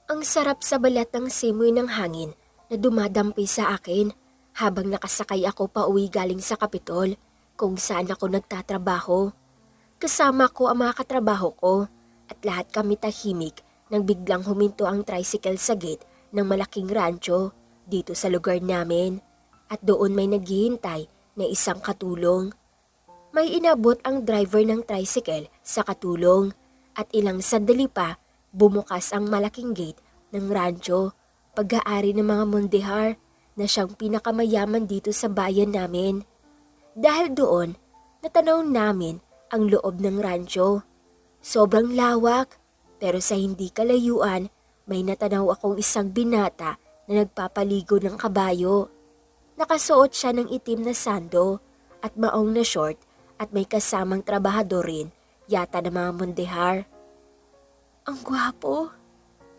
Ang sarap sa balat ng simoy ng hangin na dumadampi sa akin habang nakasakay ako pauwi galing sa Kapitol kung saan ako nagtatrabaho. Kasama ko ang mga katrabaho ko at lahat kami tahimik nang biglang huminto ang tricycle sa gate ng malaking rancho dito sa lugar namin at doon may naghihintay na isang katulong. May inabot ang driver ng tricycle sa katulong at ilang sandali pa bumukas ang malaking gate ng rancho, pag-aari ng mga Mondehar na siyang pinakamayaman dito sa bayan namin. Dahil doon, natanaw namin ang loob ng rancho. Sobrang lawak, pero sa hindi kalayuan, may natanaw akong isang binata na nagpapaligo ng kabayo. Nakasuot siya ng itim na sando at maong na short at may kasamang trabahador rin yata ng mga Mondehar. Ang gwapo,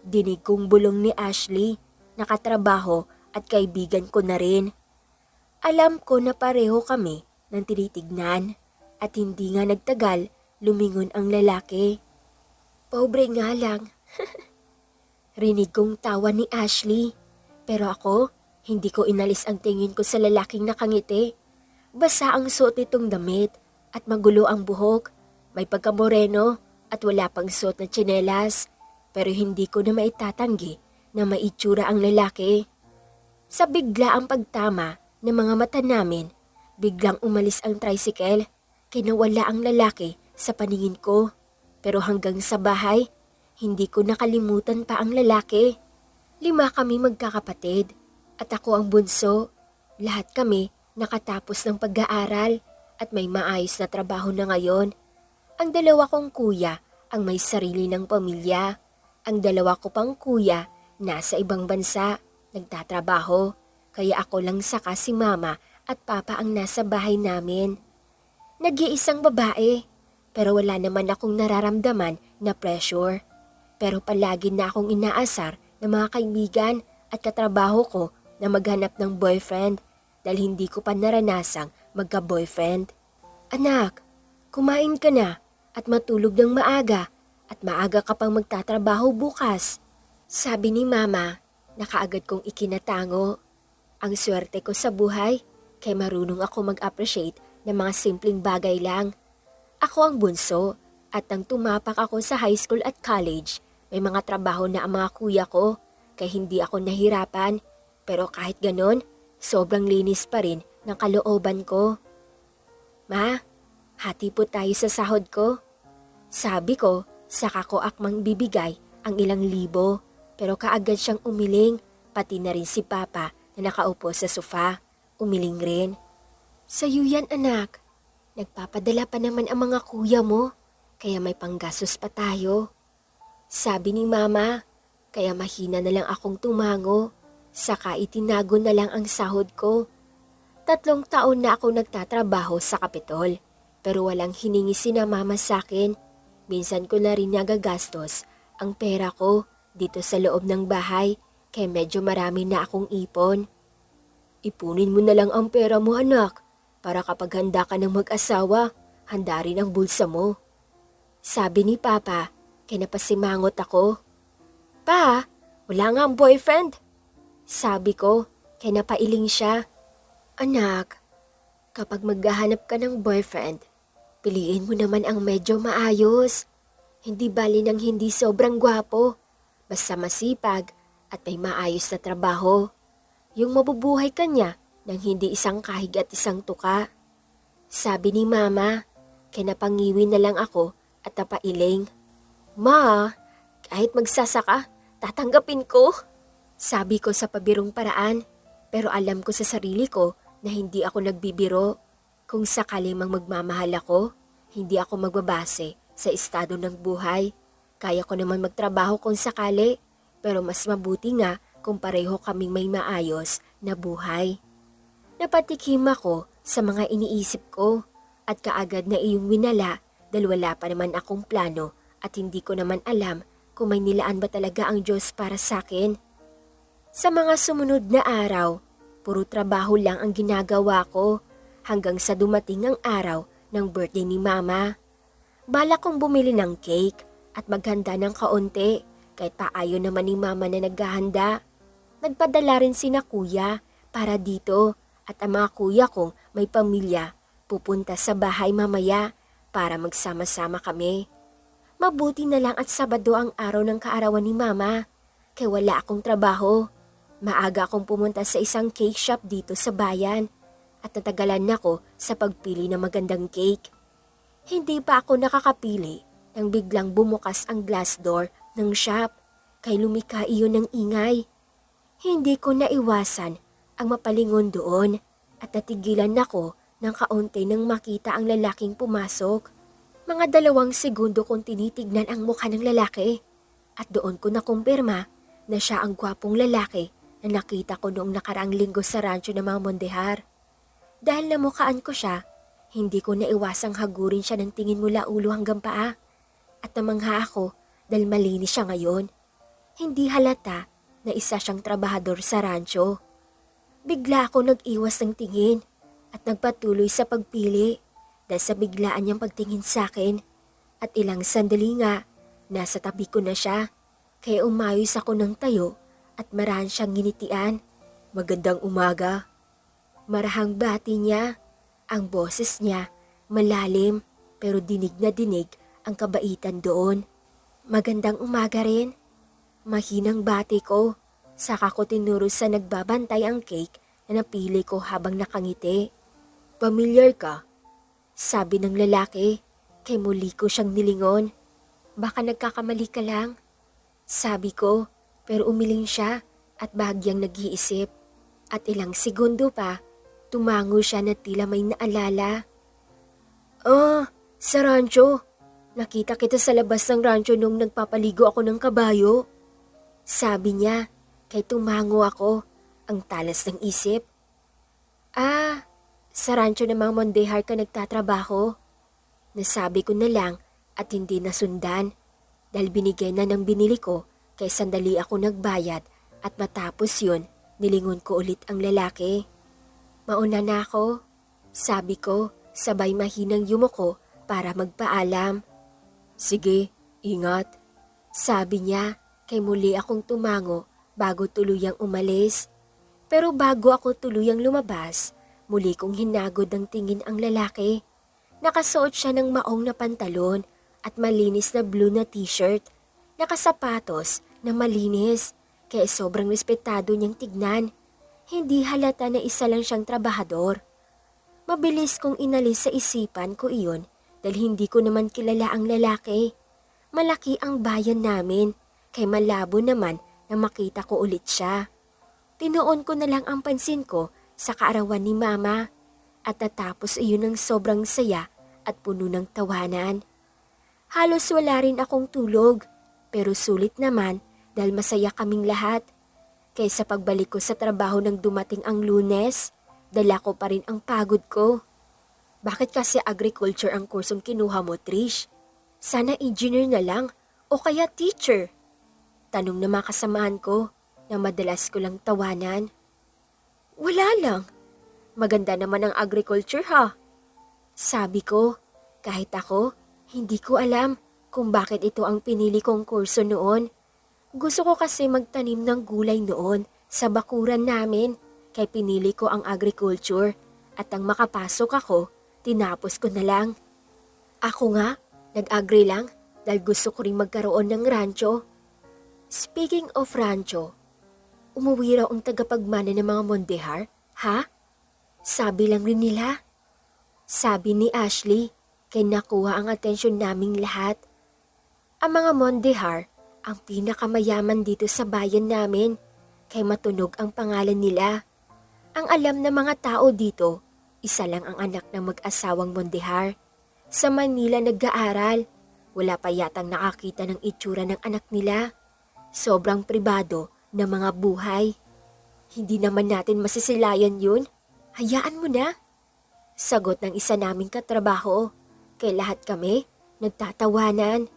dinig kong bulong ni Ashley, nakatrabaho at kaibigan ko na rin. Alam ko na pareho kami ng tinitignan at hindi nga nagtagal lumingon ang lalaki. Pobre nga lang. Rinig kong tawa ni Ashley, pero ako hindi ko inalis ang tingin ko sa lalaking nakangiti. Basa ang suot nitong damit at magulo ang buhok, may pagkamoreno at wala pang suot na tsinelas, pero hindi ko na maitatanggi na maitsura ang lalaki. Sa bigla ang pagtama ng mga mata namin, biglang umalis ang tricycle, kinawala ang lalaki sa paningin ko. Pero hanggang sa bahay, hindi ko nakalimutan pa ang lalaki. 5 kami magkakapatid at ako ang bunso. Lahat kami nakatapos ng pag-aaral at may maayos na trabaho na ngayon. Ang 2 kong kuya ang may sarili ng pamilya. Ang 2 ko pang kuya nasa ibang bansa, nagtatrabaho. Kaya ako lang saka si mama at papa ang nasa bahay namin. Nag-iisang babae, pero wala naman akong nararamdaman na pressure. Pero palagi na akong inaasar ng mga kaibigan at katrabaho ko na maghanap ng boyfriend dahil hindi ko pa naranasang magka-boyfriend. Anak, kumain ka na at matulog ng maaga at maaga ka pang magtatrabaho bukas. Sabi ni mama, nakaagad kong ikinatango. Ang swerte ko sa buhay, kaya marunong ako mag-appreciate ng mga simpleng bagay lang. Ako ang bunso at nang tumapak ako sa high school at college, may mga trabaho na ang mga kuya ko kaya hindi ako nahirapan. Pero kahit ganon, sobrang linis pa rin ng kalooban ko. Ma, hati po tayo sa sahod ko. Sabi ko, saka ko akmang bibigay ang ilang libo pero kaagad siyang umiling, pati na rin si Papa na nakaupo sa sofa. Umiling rin. Sa'yo yan anak. Nagpapadala pa naman ang mga kuya mo, kaya may panggastos pa tayo. Sabi ni mama, kaya mahina na lang akong tumango, saka itinago na lang ang sahod ko. 3 taon na ako nagtatrabaho sa Kapitol, pero walang hiningi sina mama sa akin. Minsan ko na rin nagagastos ang pera ko dito sa loob ng bahay, kaya medyo marami na akong ipon. Ipunin mo na lang ang pera mo anak, para kapag handa ka ng mag-asawa, handa rin ang bulsa mo. Sabi ni Papa, kaya napasimangot ako. Pa, wala nga ang boyfriend. Sabi ko, kaya napailing siya. Anak, kapag maghahanap ka ng boyfriend, piliin mo naman ang medyo maayos. Hindi bali ng hindi sobrang gwapo, basta masipag at may maayos na trabaho. Yung mabubuhay ka niya nang hindi isang kahig at isang tuka. Sabi ni mama, kaya napangiwi na lang ako at napailing. Ma, kahit magsasaka, tatanggapin ko. Sabi ko sa pabirong paraan, pero alam ko sa sarili ko na hindi ako nagbibiro. Kung sakali mang magmamahal ako, hindi ako magbabase sa estado ng buhay. Kaya ko naman magtrabaho kung sakali, pero mas mabuti nga kung pareho kaming may maayos na buhay. Napatikim ako sa mga iniisip ko at kaagad na iyong winala dahil wala pa naman akong plano at hindi ko naman alam kung may nilaan ba talaga ang Diyos para sa akin. Sa mga sumunod na araw, puro trabaho lang ang ginagawa ko hanggang sa dumating ang araw ng birthday ni Mama. Balak kong bumili ng cake at maghanda ng kaunti kahit pa ayaw naman ni mama na naghahanda. Nagpadala rin sina kuya para dito at ang mga kuya kong may pamilya pupunta sa bahay mamaya para magsama-sama kami. Mabuti na lang at Sabado ang araw ng kaarawan ni mama kaya wala akong trabaho. Maaga akong pumunta sa isang cake shop dito sa bayan at natagalan ako sa pagpili ng magandang cake. Hindi pa ako nakakapili nang biglang bumukas ang glass door ng shop kay lumika iyon ng ingay. Hindi ko naiwasan ang mapalingon doon at natigilan ako ng kaunti nang makita ang lalaking pumasok. Mga 2 segundo kong tinitignan ang mukha ng lalaki at doon ko nakumpirma na siya ang gwapong lalaki na nakita ko noong nakaraang linggo sa rancho ng mga Mondehar. Dahil namukhaan ko siya, hindi ko naiwasang hagurin siya ng tingin mula ulo hanggang paa. At namangha ako dahil malinis siya ngayon. Hindi halata na isa siyang trabahador sa rancho. Bigla ako nag-iwas ng tingin at nagpatuloy sa pagpili dahil sa biglaan niyang pagtingin sa akin. At ilang sandali nga, nasa tabi ko na siya. Kaya umayos ako ng tayo at marahan siyang nginitian. Magandang umaga. Marahang bati niya. Ang boses niya malalim pero dinig na dinig ang kabaitan doon. Magandang umaga rin. Mahinang bati ko. Saka ko tinuro sa nagbabantay ang cake na napili ko habang nakangiti. Pamilyar ka? Sabi ng lalaki. Kay muli ko siyang nilingon. Baka nagkakamali ka lang. Sabi ko, pero umiling siya at bahagyang nag-iisip. At ilang segundo pa, tumango siya na tila may naalala. Sa rancho. Nakita kita sa labas ng rancho nung nagpapaligo ako ng kabayo. Sabi niya, kay tumango ako, ang talas ng isip. Sa rancho ng mga Mondehar ka nagtatrabaho. Nasabi ko na lang at hindi nasundan dahil binigay na ng binili ko kay sandali ako nagbayad at matapos yun, nilingon ko ulit ang lalaki. Mauna na ako, sabi ko, sabay mahinang yumuko para magpaalam. Sige, ingat. Sabi niya, kay muli akong tumango bago tuluyang umalis. Pero bago ako tuluyang lumabas, muli kong hinagod ng tingin ang lalaki. Nakasuot siya ng maong na pantalon at malinis na blue na t-shirt. Nakasapatos na malinis, kaya sobrang respetado niyang tignan. Hindi halata na isa lang siyang trabahador. Mabilis kong inalis sa isipan ko iyon dahil hindi ko naman kilala ang lalaki. Malaki ang bayan namin, kay malabo naman na makita ko ulit siya. Tinuon ko na lang ang pansin ko sa kaarawan ni mama at natapos iyon ng sobrang saya at puno ng tawanan. Halos wala rin akong tulog pero sulit naman dahil masaya kaming lahat. Kaysa pagbalik ko sa trabaho nang dumating ang Lunes, dala ko pa rin ang pagod ko. Bakit kasi agriculture ang kursong kinuha mo, Trish? Sana engineer na lang o kaya teacher? Tanong na mga kasamahan ko na madalas ko lang tawanan. Wala lang. Maganda naman ang agriculture ha. Sabi ko, kahit ako, hindi ko alam kung bakit ito ang pinili kong kurso noon. Gusto ko kasi magtanim ng gulay noon sa bakuran namin, kaya pinili ko ang agriculture at ang makapasok ako, tinapos ko na lang. Ako nga, nag-agree lang dahil gusto ko rin magkaroon ng rancho. Speaking of rancho, umuwi raw ang tagapagmana ng mga Mondehar, ha? Sabi lang rin nila. Sabi ni Ashley, kaya nakuha ang atensyon naming lahat. Ang mga Mondehar, ang pinakamayaman dito sa bayan namin, kay matunog ang pangalan nila. Ang alam ng mga tao dito, isa lang ang anak ng mag-asawang Mondehar. Sa Manila nag-aaral, wala pa yatang nakakita ng itsura ng anak nila. Sobrang pribado na mga buhay. Hindi naman natin masisilayan yun. Hayaan mo na. Sagot ng isa naming katrabaho, kay lahat kami nagtatawanan.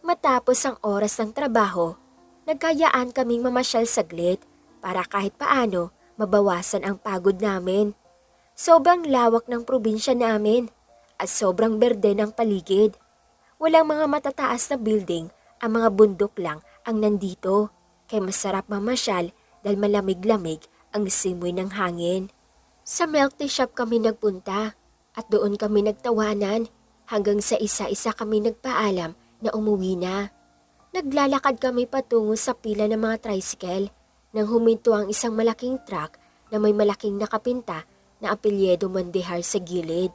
Matapos ang oras ng trabaho, nagkayaan kaming mamasyal saglit para kahit paano mabawasan ang pagod namin. Sobrang lawak ng probinsya namin at sobrang berde ng paligid. Walang mga matataas na building, ang mga bundok lang ang nandito. Kaya masarap mamasyal dahil malamig-lamig ang simoy ng hangin. Sa milk tea shop kami nagpunta at doon kami nagtawanan hanggang sa isa-isa kami nagpaalam na umuwi na. Naglalakad kami patungo sa pila ng mga tricycle nang huminto ang isang malaking truck na may malaking nakapinta na apelyido Mandehar sa gilid.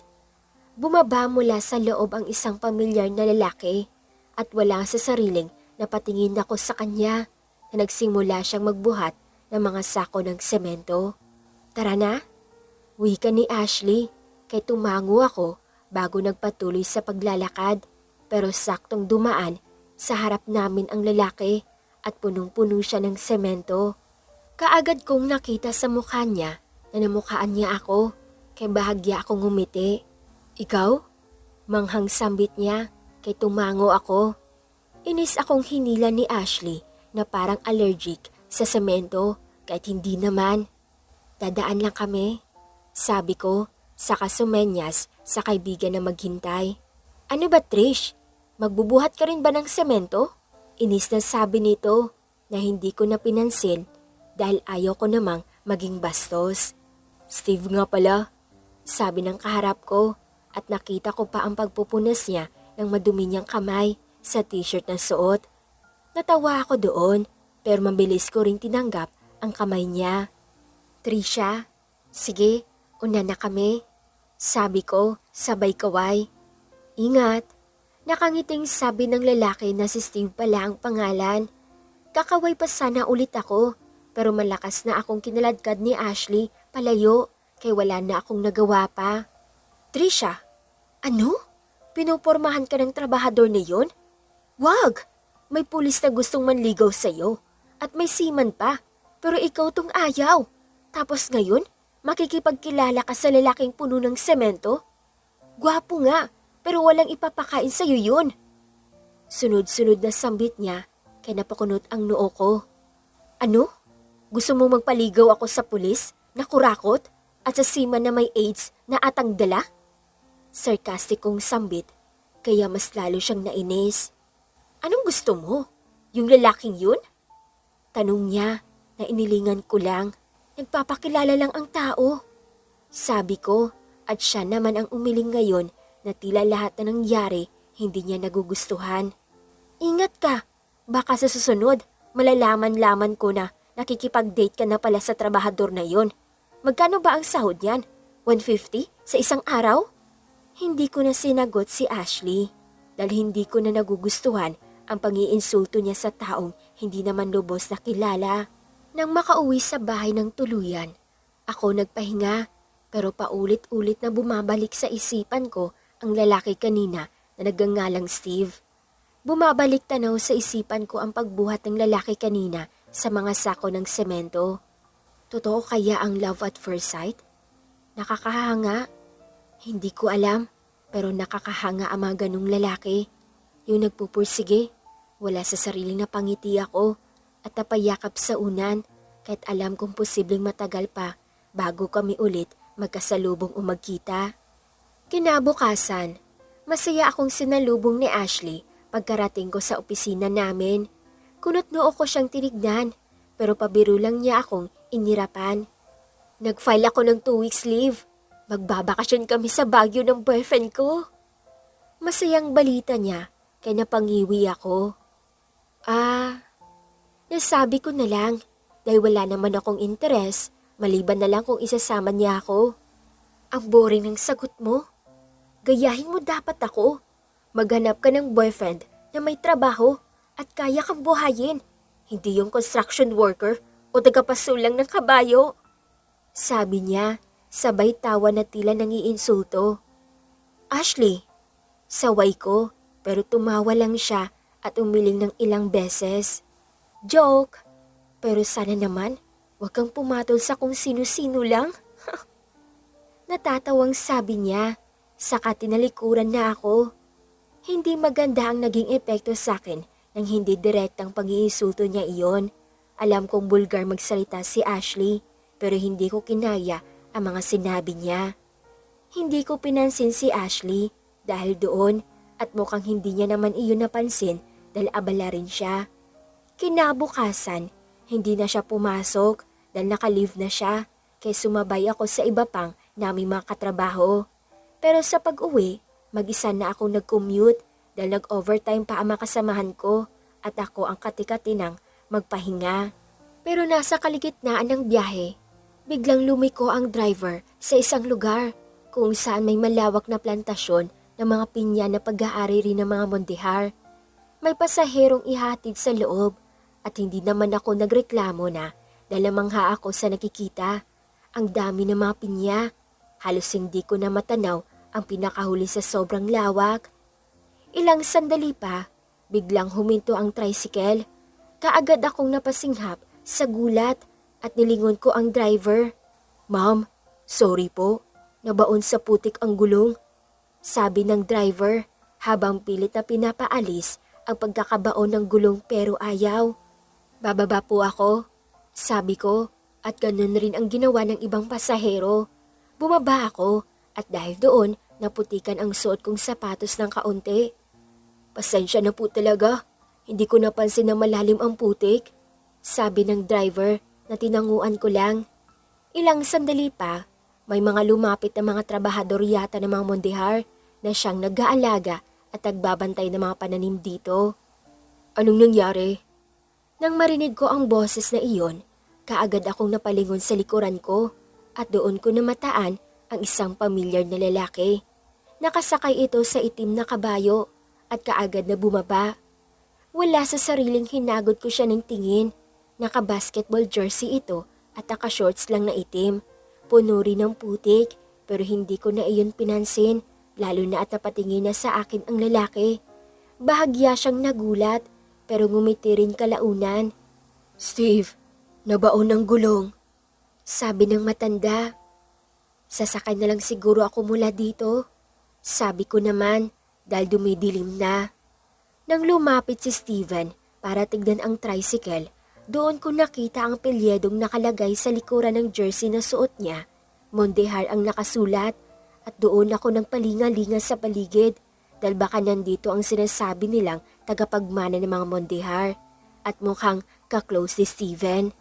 Bumaba mula sa loob ang isang pamilyar na lalaki at wala sa sariling napatingin ako sa kanya na nagsimula siyang magbuhat ng mga sako ng semento. Tara na, wika ni Ashley kay tumango ako bago nagpatuloy sa paglalakad pero saktong dumaan sa harap namin ang lalaki at punong-puno siya ng semento. Kaagad kong nakita sa mukha niya na namukhaan niya ako kay bahagya akong ngumiti. Ikaw? Manghang sambit niya kay tumango ako. Inis akong hinila ni Ashley na parang allergic sa semento kahit hindi naman. Dadaan lang kami, sabi ko saka sumenyas sa kaibigan na maghintay. Ano ba Trish? Magbubuhat ka rin ba ng semento? Inis na sabi nito na hindi ko na pinansin dahil ayaw ko namang maging bastos. Steve nga pala, sabi ng kaharap ko at nakita ko pa ang pagpupunas niya ng madumi niyang kamay sa t-shirt na suot. Natawa ako doon pero mabilis ko ring tinanggap ang kamay niya. Trisha, sige, una na kami. Sabi ko, sabay kaway. Ingat. Nakangiting sabi ng lalaki na si Steve pala ang pangalan. Kakaway pa sana ulit ako pero malakas na akong kinaladkad ni Ashley palayo kay wala na akong nagawa pa. Trisha, ano? Pinupormahan ka ng trabahador na yun? Wag! May pulis na gustong manligaw sa'yo at may seaman pa pero ikaw tong ayaw. Tapos ngayon, makikipagkilala ka sa lalaking puno ng semento? Gwapo nga, pero walang ipapakain sa'yo yun. Sunod-sunod na sambit niya, kaya napakunot ang noo ko. Ano? Gusto mo magpaligaw ako sa pulis na kurakot at sa seaman na may AIDS na atang dala? Sarkastikong sambit, kaya mas lalo siyang nainis. Anong gusto mo? Yung lalaking yun? Tanong niya na inilingan ko lang. Nagpapakilala lang ang tao. Sabi ko at siya naman ang umiling ngayon na tila lahat na nangyari hindi niya nagugustuhan. Ingat ka, baka sa susunod malalaman-laman ko na nakikipag-date ka na pala sa trabahador na yon. Magkano ba ang sahod niyan? 150 sa isang araw? Hindi ko na sinagot si Ashley dahil hindi ko na nagugustuhan ang pang-iinsulto niya sa taong hindi naman lubos na kilala. Nang makauwi sa bahay ng tuluyan, ako nagpahinga pero paulit-ulit na bumabalik sa isipan ko ang lalaki kanina na nagngangalang Steve. Bumabalik tanaw sa isipan ko ang pagbuhat ng lalaki kanina sa mga sako ng semento. Totoo kaya ang love at first sight? Nakakahanga? Hindi ko alam, pero nakakahanga ang mga ganung lalaki. Yung nagpupursige, wala sa sarili na pangiti ako at napayakap sa unan kahit alam kong posibleng matagal pa bago kami ulit magkasalubong o magkita. Kinabukasan, masaya akong sinalubong ni Ashley pagkarating ko sa opisina namin. Kunot-noo ko siyang tinignan pero pabiro lang niya akong inirapan. Nag-file ako ng 2 weeks leave. Magbabakasyon kami sa Baguio ng boyfriend ko. Masayang balita niya kaya napangiwi ako. Nasabi ko na lang dahil wala naman akong interes maliban na lang kung isasama niya ako. Ang boring ng sagot mo. Gayahin mo dapat ako. Maghanap ka ng boyfriend na may trabaho at kaya kang buhayin. Hindi yung construction worker o tagapasulang ng kabayo. Sabi niya, sabay tawa na tila nangiinsulto. Ashley, saway ko pero tumawa lang siya at umiling ng ilang beses. Joke, pero sana naman wag kang pumatol sa kung sino-sino lang. Natatawang sabi niya. Saka tinalikuran na ako. Hindi maganda ang naging epekto sa akin nang hindi direktang pag-iinsulto niya iyon. Alam kong bulgar magsalita si Ashley pero hindi ko kinaya ang mga sinabi niya. Hindi ko pinansin si Ashley dahil doon at mukhang hindi niya naman iyon napansin dahil abala rin siya. Kinabukasan, hindi na siya pumasok dahil naka-leave na siya, kaya sumabay ako sa iba pang naming mga katrabaho. Pero sa pag-uwi, mag-isa na akong nag-commute dahil nag-overtime pa ang makasamahan ko at ako ang katikatinang magpahinga. Pero nasa kaligitnaan ng biyahe, biglang lumiko ang driver sa isang lugar kung saan may malawak na plantasyon ng mga pinya na pag-aari rin ng mga Mondihar. May pasaherong ihatid sa loob at hindi naman ako nagreklamo na dahil namangha ako sa nakikita. Ang dami ng mga pinya, halos hindi ko na matanaw ang pinakahuli sa sobrang lawak. Ilang sandali pa, biglang huminto ang tricycle. Kaagad akong napasinghap sa gulat at nilingon ko ang driver. "Ma'am, sorry po, nabaon sa putik ang gulong," sabi ng driver habang pilit na pinapaalis ang pagkakabaon ng gulong pero ayaw. "Bababa po ako," sabi ko, at ganun rin ang ginawa ng ibang pasahero. Bumaba ako at dahil doon naputikan ang suot kong sapatos ng kaunti. "Pasensya na po talaga, hindi ko napansin na malalim ang putik," sabi ng driver na tinanguan ko lang. Ilang sandali pa, may mga lumapit na mga trabahador yata ng mga Mondihar na siyang nag-aalaga at nagbabantay ng mga pananim dito. "Anong nangyari?" Nang marinig ko ang boses na iyon, kaagad akong napalingon sa likuran ko at doon ko namataan ang isang pamilyar na lalaki. Nakasakay ito sa itim na kabayo at kaagad na bumaba. Wala sa sariling hinagod ko siya ng tingin. Naka-basketball jersey ito at naka-shorts lang na itim. Puno rin ng putik pero hindi ko na iyon pinansin, lalo na at napatingin na sa akin ang lalaki. Bahagya siyang nagulat pero ngumiti rin kalaunan. "Steve, nabaon ng gulong," sabi ng matanda. "Sasakay na lang siguro ako mula dito," sabi ko naman dahil dumidilim na. Nang lumapit si Steven para tignan ang tricycle, doon ko nakita ang pilyedong nakalagay sa likuran ng jersey na suot niya. Mondihar ang nakasulat at doon ako nagpalinga-linga sa paligid dahil baka nandito ang sinasabi nilang tagapagmana ng mga Mondihar at mukhang ka-close ni Steven.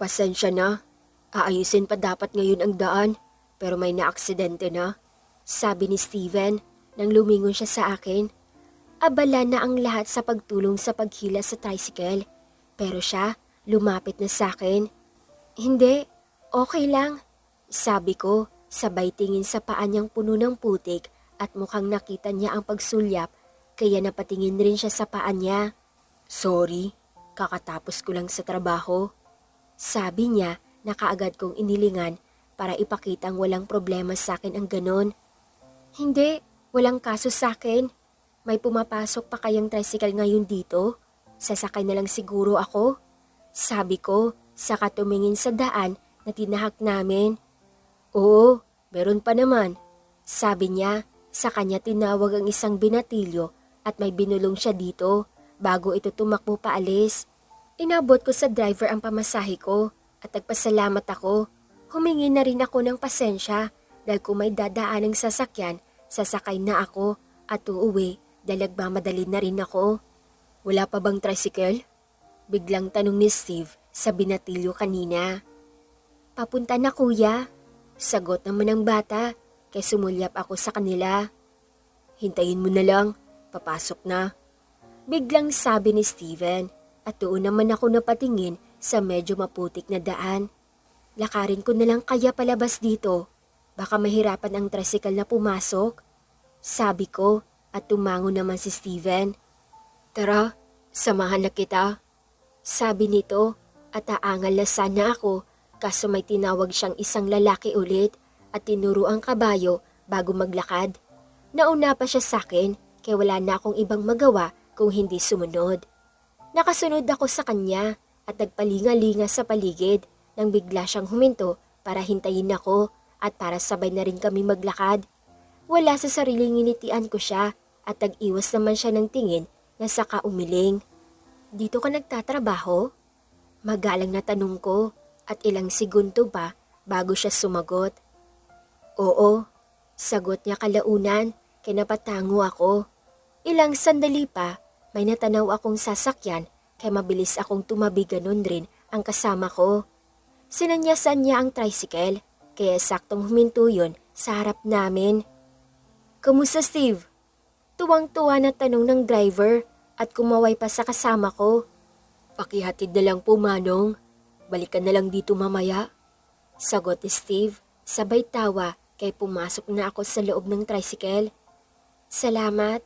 "Pasensya na, aayusin pa dapat ngayon ang daan pero may naaksidente na," sabi ni Steven nang lumingon siya sa akin. Abala na ang lahat sa pagtulong sa paghila sa tricycle pero siya lumapit na sa akin. "Hindi, okay lang," sabi ko sabay tingin sa paa niyang puno ng putik at mukhang nakita niya ang pagsulyap kaya napatingin rin siya sa paa niya. "Sorry, kakatapos ko lang sa trabaho," sabi niya na kaagad kong inilingan para ipakitang walang problema sa akin ang ganon. "Hindi, walang kaso sa akin. May pumapasok pa kayang tricycle ngayon dito? Sasakay na lang siguro ako," sabi ko saka tumingin sa daan na tinahak namin. "Oo, meron pa naman," sabi niya. Sa kanya tinawag ang isang binatilyo at may binulong siya dito bago ito tumakbo paalis. Inabot ko sa driver ang pamasahe ko at nagpasalamat ako. Humingi na rin ako ng pasensya dahil kung may dadaan ng sasakyan, sasakay na ako at uuwi dahil nagmamadali na rin ako. "Wala pa bang tricycle?" biglang tanong ni Steve sa binatilyo kanina. "Papunta na kuya," sagot naman ng bata kaya sumulyap ako sa kanila. "Hintayin mo na lang, papasok na," biglang sabi ni Steven at doon naman ako napatingin sa medyo maputik na daan. "Lakarin ko na lang kaya palabas dito, baka mahirapan ang tricycle na pumasok," sabi ko at tumango naman si Steven. "Tara, samahan na kita," sabi nito at aangal na sana ako kaso may tinawag siyang isang lalaki ulit at tinuro ang kabayo bago maglakad. Nauna pa siya sa akin kaya wala na akong ibang magawa kung hindi sumunod. Nakasunod ako sa kanya at nagpalinga-linga sa paligid nang bigla siyang huminto para hintayin ako at para sabay na rin kami maglakad. Wala sa sariling nginitian ko siya at nag-iwas naman siya ng tingin na saka umiling. "Dito ka nagtatrabaho?" Magalang na tanong ko at ilang segundo pa bago siya sumagot. "Oo," sagot niya kalaunan kaya napatango ako. Ilang sandali pa may natanaw akong sasakyan kaya mabilis akong tumabi, ganun rin ang kasama ko. Sinanyasan niya ang tricycle, kaya saktong huminto yun sa harap namin. "Kamusta, Steve?" Tuwang-tuwa na tanong ng driver at kumaway pa sa kasama ko. "Pakihatid na lang po, Manong. Balikan na lang dito mamaya." Sagot ni Steve, sabay tawa kaya pumasok na ako sa loob ng tricycle. "Salamat,"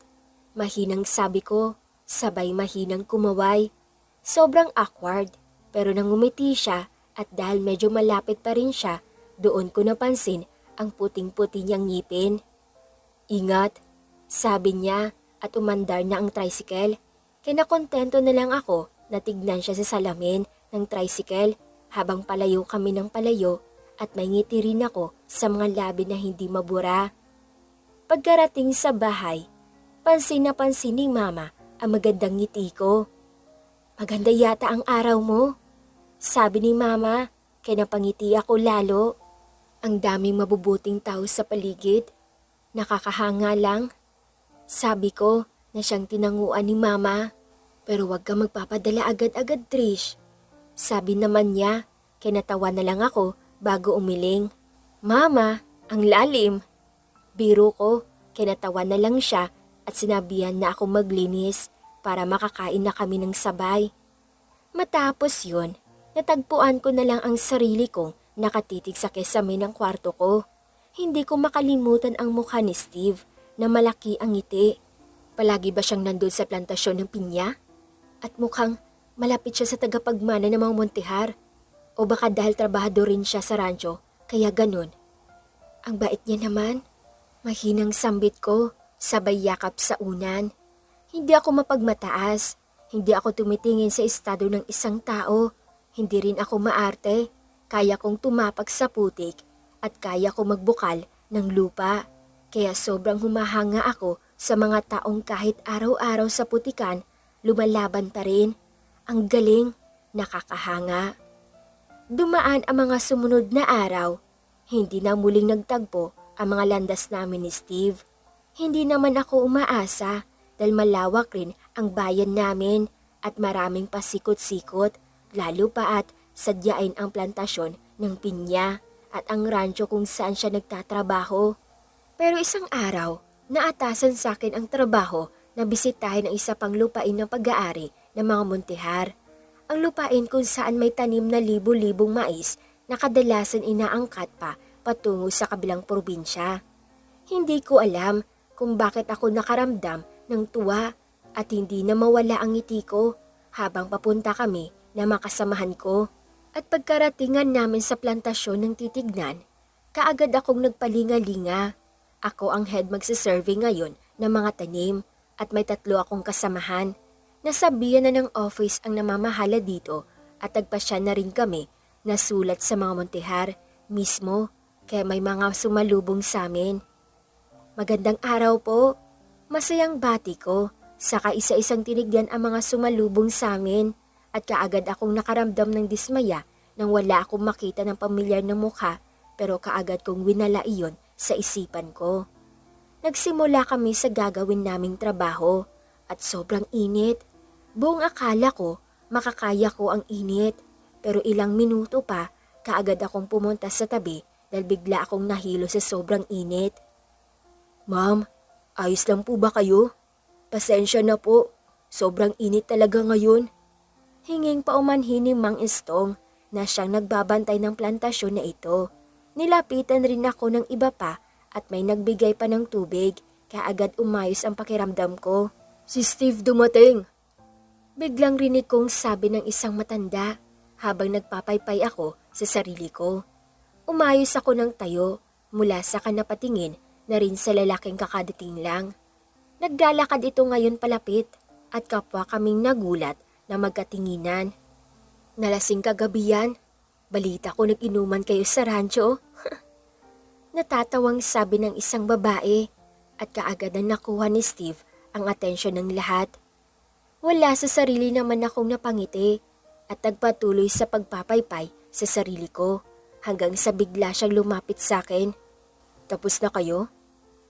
mahinang sabi ko, sabay mahinang kumaway. Sobrang awkward, pero nang ngumiti siya at dahil medyo malapit pa rin siya, doon ko napansin ang puting-puti niyang ngipin. "Ingat," sabi niya at umandar na ang tricycle. Kinakontento na lang ako na tignan siya sa salamin ng tricycle habang palayo kami ng palayo at may ngiti rin ako sa mga labi na hindi mabura. Pagkarating sa bahay, pansin na pansin ni Mama ang magandang ngiti ko. "Maganda yata ang araw mo," sabi ni Mama, kaya napangiti ako lalo. Ang daming mabubuting tao sa paligid. Nakakahanga lang. Sabi ko na siyang tinanguan ni Mama. "Pero wag ka magpapadala agad-agad, Trish." Sabi naman niya, kaya natawa na lang ako bago umiling. "Mama, ang lalim." Biro ko, kaya natawa na lang siya at sinabihan na ako maglinis para makakain na kami ng sabay. Matapos yun, natagpuan ko na lang ang sarili kong nakatitig sa kesame ng kwarto ko. Hindi ko makalimutan ang mukha ni Steve na malaki ang ngiti. Palagi ba siyang nandun sa plantasyon ng pinya? At mukhang malapit siya sa tagapagmana ng mga Montehar. O baka dahil trabahador rin siya sa rancho, kaya ganun. Ang bait niya naman. Mahinang sambit ko, sabay yakap sa unan. Hindi ako mapagmataas. Hindi ako tumitingin sa estado ng isang tao. Hindi rin ako maarte. Kaya kong tumapak sa putik at kaya ko magbukal ng lupa. Kaya sobrang humahanga ako sa mga taong kahit araw-araw sa putikan, lumalaban pa rin. Ang galing, nakakahanga. Dumaan ang mga sumunod na araw. Hindi na muling nagtagpo ang mga landas namin ni Steve. Hindi naman ako umaasa dahil malawak rin ang bayan namin at maraming pasikot-sikot, lalo pa at sadyain ang plantasyon ng pinya at ang rancho kung saan siya nagtatrabaho. Pero isang araw, naatasan sa akin ang trabaho na bisitahin ang isa pang lupain ng pag-aari ng mga Montehar. Ang lupain kung saan may tanim na libo-libong mais na kadalasan inaangkat pa patungo sa kabilang probinsya. Hindi ko alam kung bakit ako nakaramdam ng tuwa at hindi na mawala ang ngiti ko habang papunta kami na makasamahan ko. At pagkaratingan namin sa plantasyon ng titignan, kaagad akong nagpalinga-linga. Ako ang head magsasurvey ngayon ng mga tanim at may 3 akong kasamahan. Nasabihan na ng office ang namamahala dito at nagpasya na rin kami na sulat sa mga Montehar mismo kaya may mga sumalubong sa amin. "Magandang araw po." Masayang bati ko, saka isa-isang tinigyan ang mga sumalubong sa amin at kaagad akong nakaramdam ng dismaya nang wala akong makita ng pamilyar na mukha pero kaagad kong winala iyon sa isipan ko. Nagsimula kami sa gagawin naming trabaho at sobrang init. Buong akala ko makakaya ko ang init pero ilang minuto pa kaagad akong pumunta sa tabi dahil bigla akong nahilo sa sobrang init. "Ma'am, ayos lang po ba kayo? Pasensya na po, sobrang init talaga ngayon." Hinging paumanhin ni Mang Estong na siyang nagbabantay ng plantasyon na ito. Nilapitan rin ako ng iba pa at may nagbigay pa ng tubig kaya agad umayos ang pakiramdam ko. "Si Steve dumating." Biglang rinig kong sabi ng isang matanda habang nagpapaypay ako sa sarili ko. Umayos ako ng tayo mula sa kanapatingin na rin sa lalaking kakadating lang. Naglalakad ito ngayon palapit at kapwa kaming nagulat na magkatinginan. "Nalasing kagabi yan? Balita ko nag-inuman kayo sa rancho." Natatawang sabi ng isang babae at kaagad na nakuha ni Steve ang atensyon ng lahat. Wala sa sarili naman akong napangiti at nagpatuloy sa pagpapaypay sa sarili ko hanggang sa bigla siyang lumapit sa akin. "Tapos na kayo?"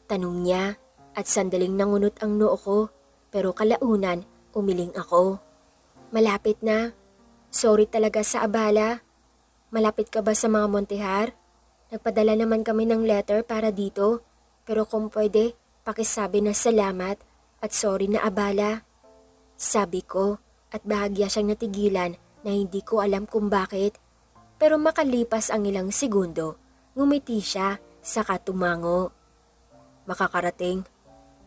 Tanong niya at sandaling nangunot ang noo ko pero kalaunan umiling ako. Malapit na. Sorry talaga sa abala. Malapit ka ba sa mga Montehar? Nagpadala naman kami ng letter para dito. Pero kung pwede, pakisabi na salamat at sorry na abala. Sabi ko at bahagya siyang natigilan na hindi ko alam kung bakit. Pero makalipas ang ilang segundo, ngumiti siya saka tumango. Makakarating,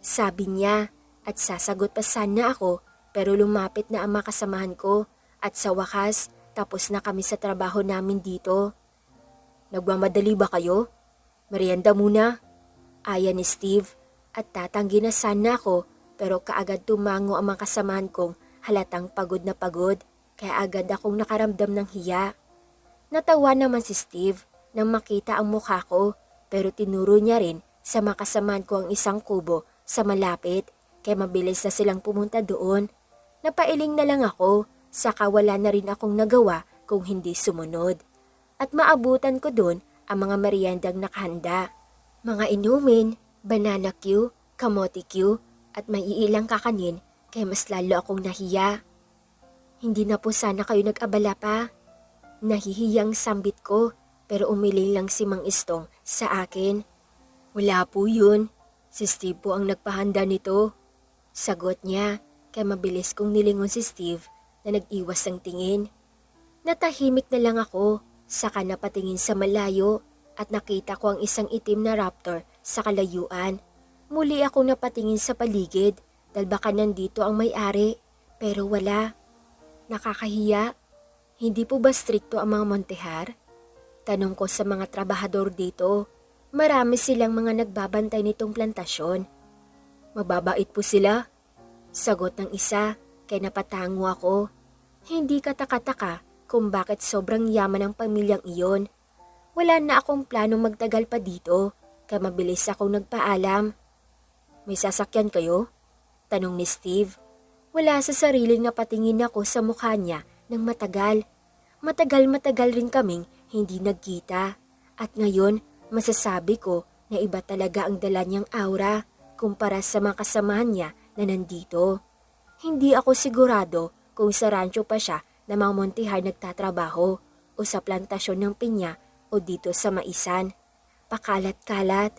sabi niya at sasagot pa sana ako pero lumapit na ang makasamahan ko at sa wakas tapos na kami sa trabaho namin dito. Nagmamadali ba kayo? Merienda muna. Aya ni Steve at tatanggi na sana ako pero kaagad tumango ang mga kasamahan kong halatang pagod na pagod kaya agad akong nakaramdam ng hiya. Natawa naman si Steve nang makita ang mukha ko pero tinuro niya rin sa mga kasamahan ko ang isang kubo sa malapit kaya mabilis na silang pumunta doon. Napailing na lang ako saka wala na rin akong nagawa kung hindi sumunod. At maabutan ko doon ang mga meriendang nakahanda. Mga inumin, banana Q, kamote Q, at may iilang kakanin kaya mas lalo akong nahiya. Hindi na po sana kayo nag-abala pa. Nahihiyang sambit ko pero umiling lang si Mang Istong sa akin. Wala po yun. Si Steve po ang nagpahanda nito. Sagot niya kaya mabilis kong nilingon si Steve na nag-iwas ng tingin. Natahimik na lang ako saka napatingin sa malayo at nakita ko ang isang itim na raptor sa kalayuan. Muli ako napatingin sa paligid dahil baka nandito ang may-ari pero wala. Nakakahiya. Hindi po ba strikto ang mga Montehar? Tanong ko sa mga trabahador dito. Marami silang mga nagbabantay nitong plantasyon. Mababait po sila. Sagot ng isa kaya napatango ako. Hindi kataka-taka kung bakit sobrang yaman ng pamilyang iyon. Wala na akong planong magtagal pa dito kaya mabilis akong nagpaalam. May sasakyan kayo? Tanong ni Steve. Wala sa sariling napatingin ako sa mukha niya ng matagal. Matagal-matagal rin kaming hindi nagkita. At ngayon masasabi ko na iba talaga ang dala niyang aura kumpara sa mga kasamahan niya na nandito. Hindi ako sigurado kung sa rancho pa siya na mga Montehar nagtatrabaho o sa plantasyon ng pinya o dito sa Maisan. Pakalat-kalat.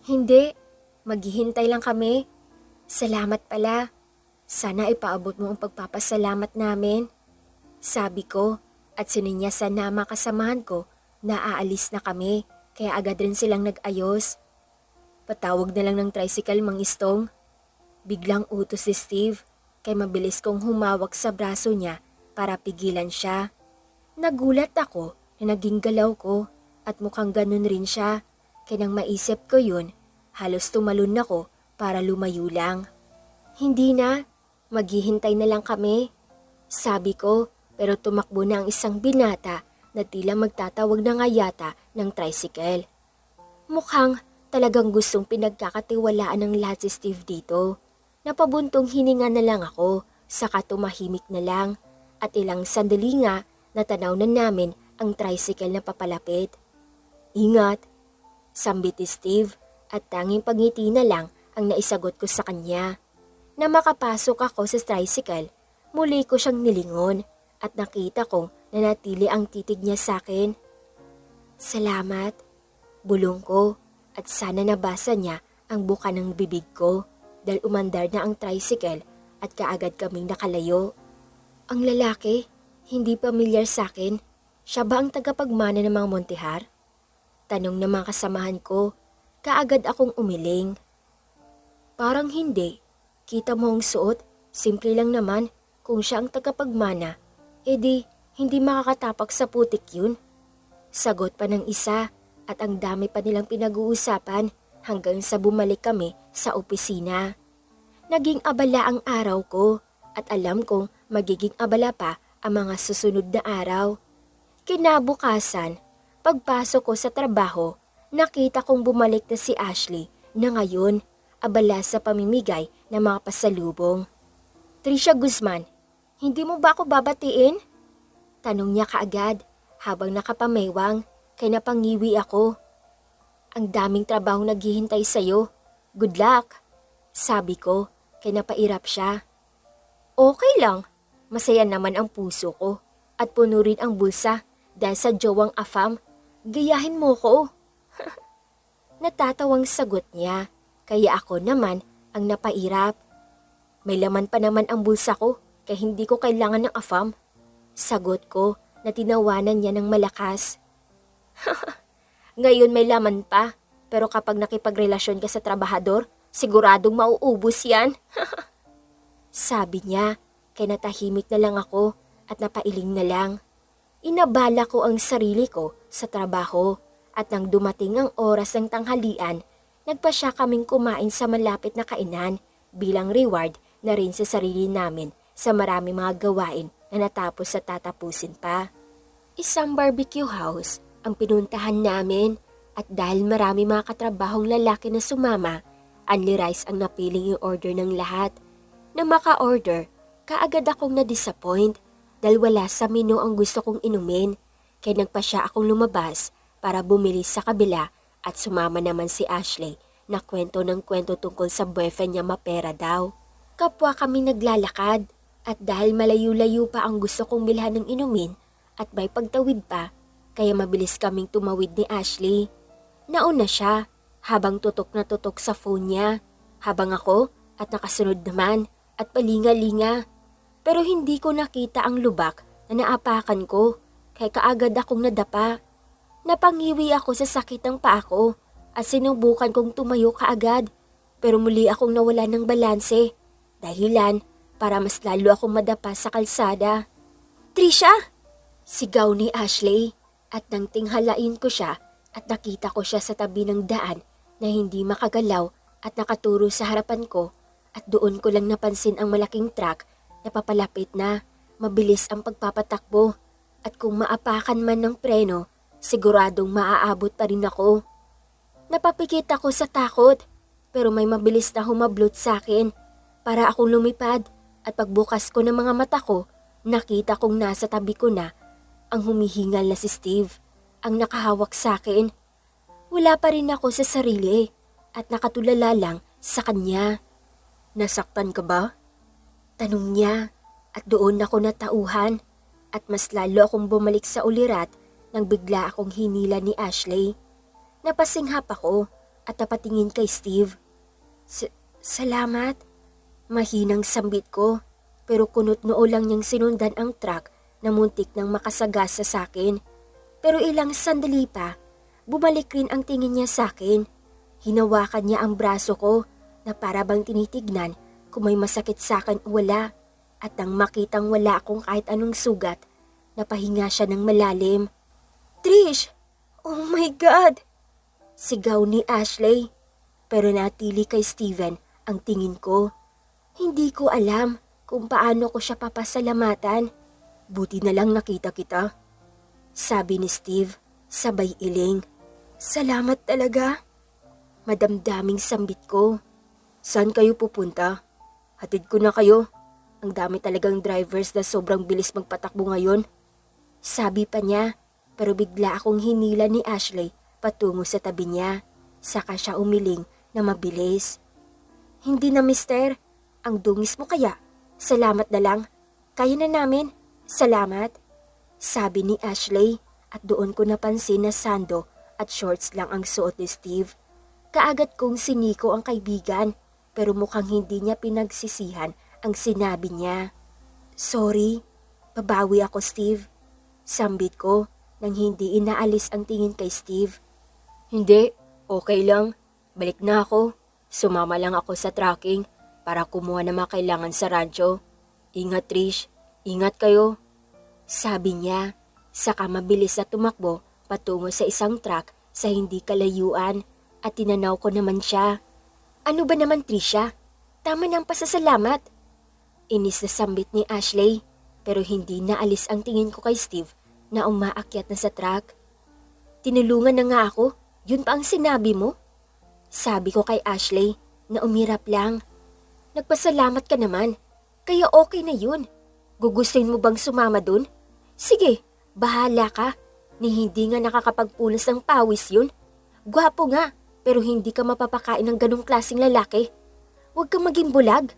Hindi, maghihintay lang kami. Salamat pala. Sana ipaabot mo ang pagpapasalamat namin. Sabi ko at sininyasan na mga kasamahan ko na aalis na kami kaya agad rin silang nag-ayos. Patawag na lang ng tricycle, Mang Istong. Biglang utos si Steve kaya mabilis kong humawak sa braso niya para pigilan siya. Nagulat ako na naging galaw ko at mukhang ganun rin siya. Kaya nang maisip ko yun, halos tumalon ako para lumayo lang. Hindi na, maghihintay na lang kami. Sabi ko pero tumakbo na ang isang binata na tila magtatawag na nga yata ng tricycle. Mukhang talagang gustong pinagkakatiwalaan ng lahat si Steve dito. Napabuntong hininga na lang ako saka tumahimik na lang. At ilang sandali nga natanaw na namin ang tricycle na papalapit. Ingat, sambit ni Steve at tanging pagngiti na lang ang naisagot ko sa kanya. Na makapasok ako sa tricycle, muli ko siyang nilingon at nakita kong nanatili ang titig niya sa akin. Salamat, bulong ko at sana nabasa niya ang buka ng bibig ko dahil umandar na ang tricycle at kaagad kaming nakalayo. Ang lalaki, hindi pamilyar sa akin. Siya ba ang tagapagmana ng mga Montehar? Tanong ng mga kasamahan ko. Kaagad akong umiling. Parang hindi. Kita mo ang suot, simple lang naman. Kung siya ang tagapagmana, edi hindi makakatapak sa putik yun. Sagot pa ng isa at ang dami pa nilang pinag-uusapan hanggang sa bumalik kami sa opisina. Naging abala ang araw ko at alam kong magiging abala pa ang mga susunod na araw. Kinabukasan, pagpasok ko sa trabaho, nakita kong bumalik na si Ashley na ngayon abala sa pamimigay ng mga pasalubong. Trisha Guzman, hindi mo ba ako babatiin? Tanong niya kaagad habang nakapameywang kaya napangiwi ako. Ang daming trabaho naghihintay sa'yo. Good luck, sabi ko kaya napairap siya. Okay lang, Masaya naman ang puso ko at puno rin ang bulsa dahil sa jowang afam. Gayahin mo ko. Natatawang sagot niya, kaya ako naman ang napairap. May laman pa naman ang bulsa ko kaya hindi ko kailangan ng afam. Sagot ko na tinawanan niya ng malakas. Ngayon may laman pa, pero kapag nakipagrelasyon ka sa trabahador, siguradong mauubos yan. Sabi niya, kaya natahimik na lang ako at napailing na lang. Inabala ko ang sarili ko sa trabaho at nang dumating ang oras ng tanghalian, nagpasya kaming kumain sa malapit na kainan bilang reward na rin sa sarili namin sa marami mga gawain na natapos sa tatapusin pa. Isang barbecue house ang pinuntahan namin at dahil marami mga katrabahong lalaki na sumama, only rice ang napiling i-order ng lahat. Na maka-order, kaagad akong na-disappoint dahil wala sa menu ang gusto kong inumin, kaya nagpasya akong lumabas para bumili sa kabila at sumama naman si Ashley na kwento ng kwento tungkol sa boyfriend niya mapera daw. Kapwa kami naglalakad at dahil malayo-layo pa ang gusto kong bilhan ng inumin at may pagtawid pa, kaya mabilis kaming tumawid ni Ashley. Nauna siya habang tutok na tutok sa phone niya, habang ako at nakasunod naman at palinga-linga. Pero hindi ko nakita ang lubak na naapakan ko, kaya kaagad akong nadapa. Napangiwi ako sa sakit ng paa ko at sinubukan kong tumayo kaagad, pero muli akong nawala ng balanse. Dahilan para mas lalo akong madapa sa kalsada. "Trisha!" Sigaw ni Ashley at nang tinghalain ko siya at nakita ko siya sa tabi ng daan na hindi makagalaw at nakaturo sa harapan ko at doon ko lang napansin ang malaking truck na papalapit na. Mabilis ang pagpapatakbo at kung maapakan man ng preno, siguradong maaabot pa rin ako. Napapikit ako sa takot pero may mabilis na humablot sa akin para akong lumipad at pagbukas ko ng mga mata ko, nakita kong nasa tabi ko na ang humihingal na si Steve ang nakahawak sa akin. Wala pa rin ako sa sarili at nakatulala lang sa kanya. "Nasaktan ka ba?" Tanong niya at doon ako natauhan at mas lalo akong bumalik sa ulirat nang bigla akong hinila ni Ashley. Napasinghap ako at napatingin kay Steve. Salamat." Mahinang sambit ko pero kunot noo lang niyang sinundan ang truck na muntik nang makasagasa sa akin. Pero ilang sandali pa, bumalik rin ang tingin niya sa akin. Hinawakan niya ang braso ko na para bang tinitignan kung may masakit sa akin o wala. At nang makitang wala akong kahit anong sugat, napahinga siya ng malalim. "Trish! Oh my God!" Sigaw ni Ashley. Pero natili kay Steven ang tingin ko. Hindi ko alam kung paano ko siya papasalamatan. "Buti na lang nakita kita," sabi ni Steve, sabay iling. "Salamat talaga." Madamdaming sambit ko. "Saan kayo pupunta? Hatid ko na kayo. Ang dami talagang drivers na sobrang bilis magpatakbo ngayon." Sabi pa niya, pero bigla akong hinila ni Ashley patungo sa tabi niya. Saka siya umiling na mabilis. "Hindi na, mister. Ang dungis mo kaya. Salamat na lang. Kaya na namin. Salamat." Sabi ni Ashley at doon ko napansin na sando at shorts lang ang suot ni Steve. Kaagad kong siniko ang kaibigan pero mukhang hindi niya pinagsisihan ang sinabi niya. "Sorry, babawi ako, Steve." Sambit ko nang hindi inaalis ang tingin kay Steve. "Hindi, okay lang. Balik na ako. Sumama lang ako sa tracking para kumuha ng mga kailangan sa rancho. Ingat, Trish. Ingat kayo." Sabi niya, saka mabilis na tumakbo patungo sa isang truck sa hindi kalayuan at tinanaw ko naman siya. "Ano ba naman, Trisha? Tama na ang pasasalamat." Inis na sambit ni Ashley pero hindi naalis ang tingin ko kay Steve na umaakyat na sa truck. "Tinulungan na nga ako, yun pa ang sinabi mo?" Sabi ko kay Ashley na umirap lang. "Nagpasalamat ka naman, kaya okay na yun. Gugustuhin mo bang sumama dun? Sige, bahala ka. Ni hindi nga nakakapagpunas ng pawis yun. Gwapo nga, pero hindi ka mapapakain ng ganong klaseng lalaki. Huwag kang maging bulag."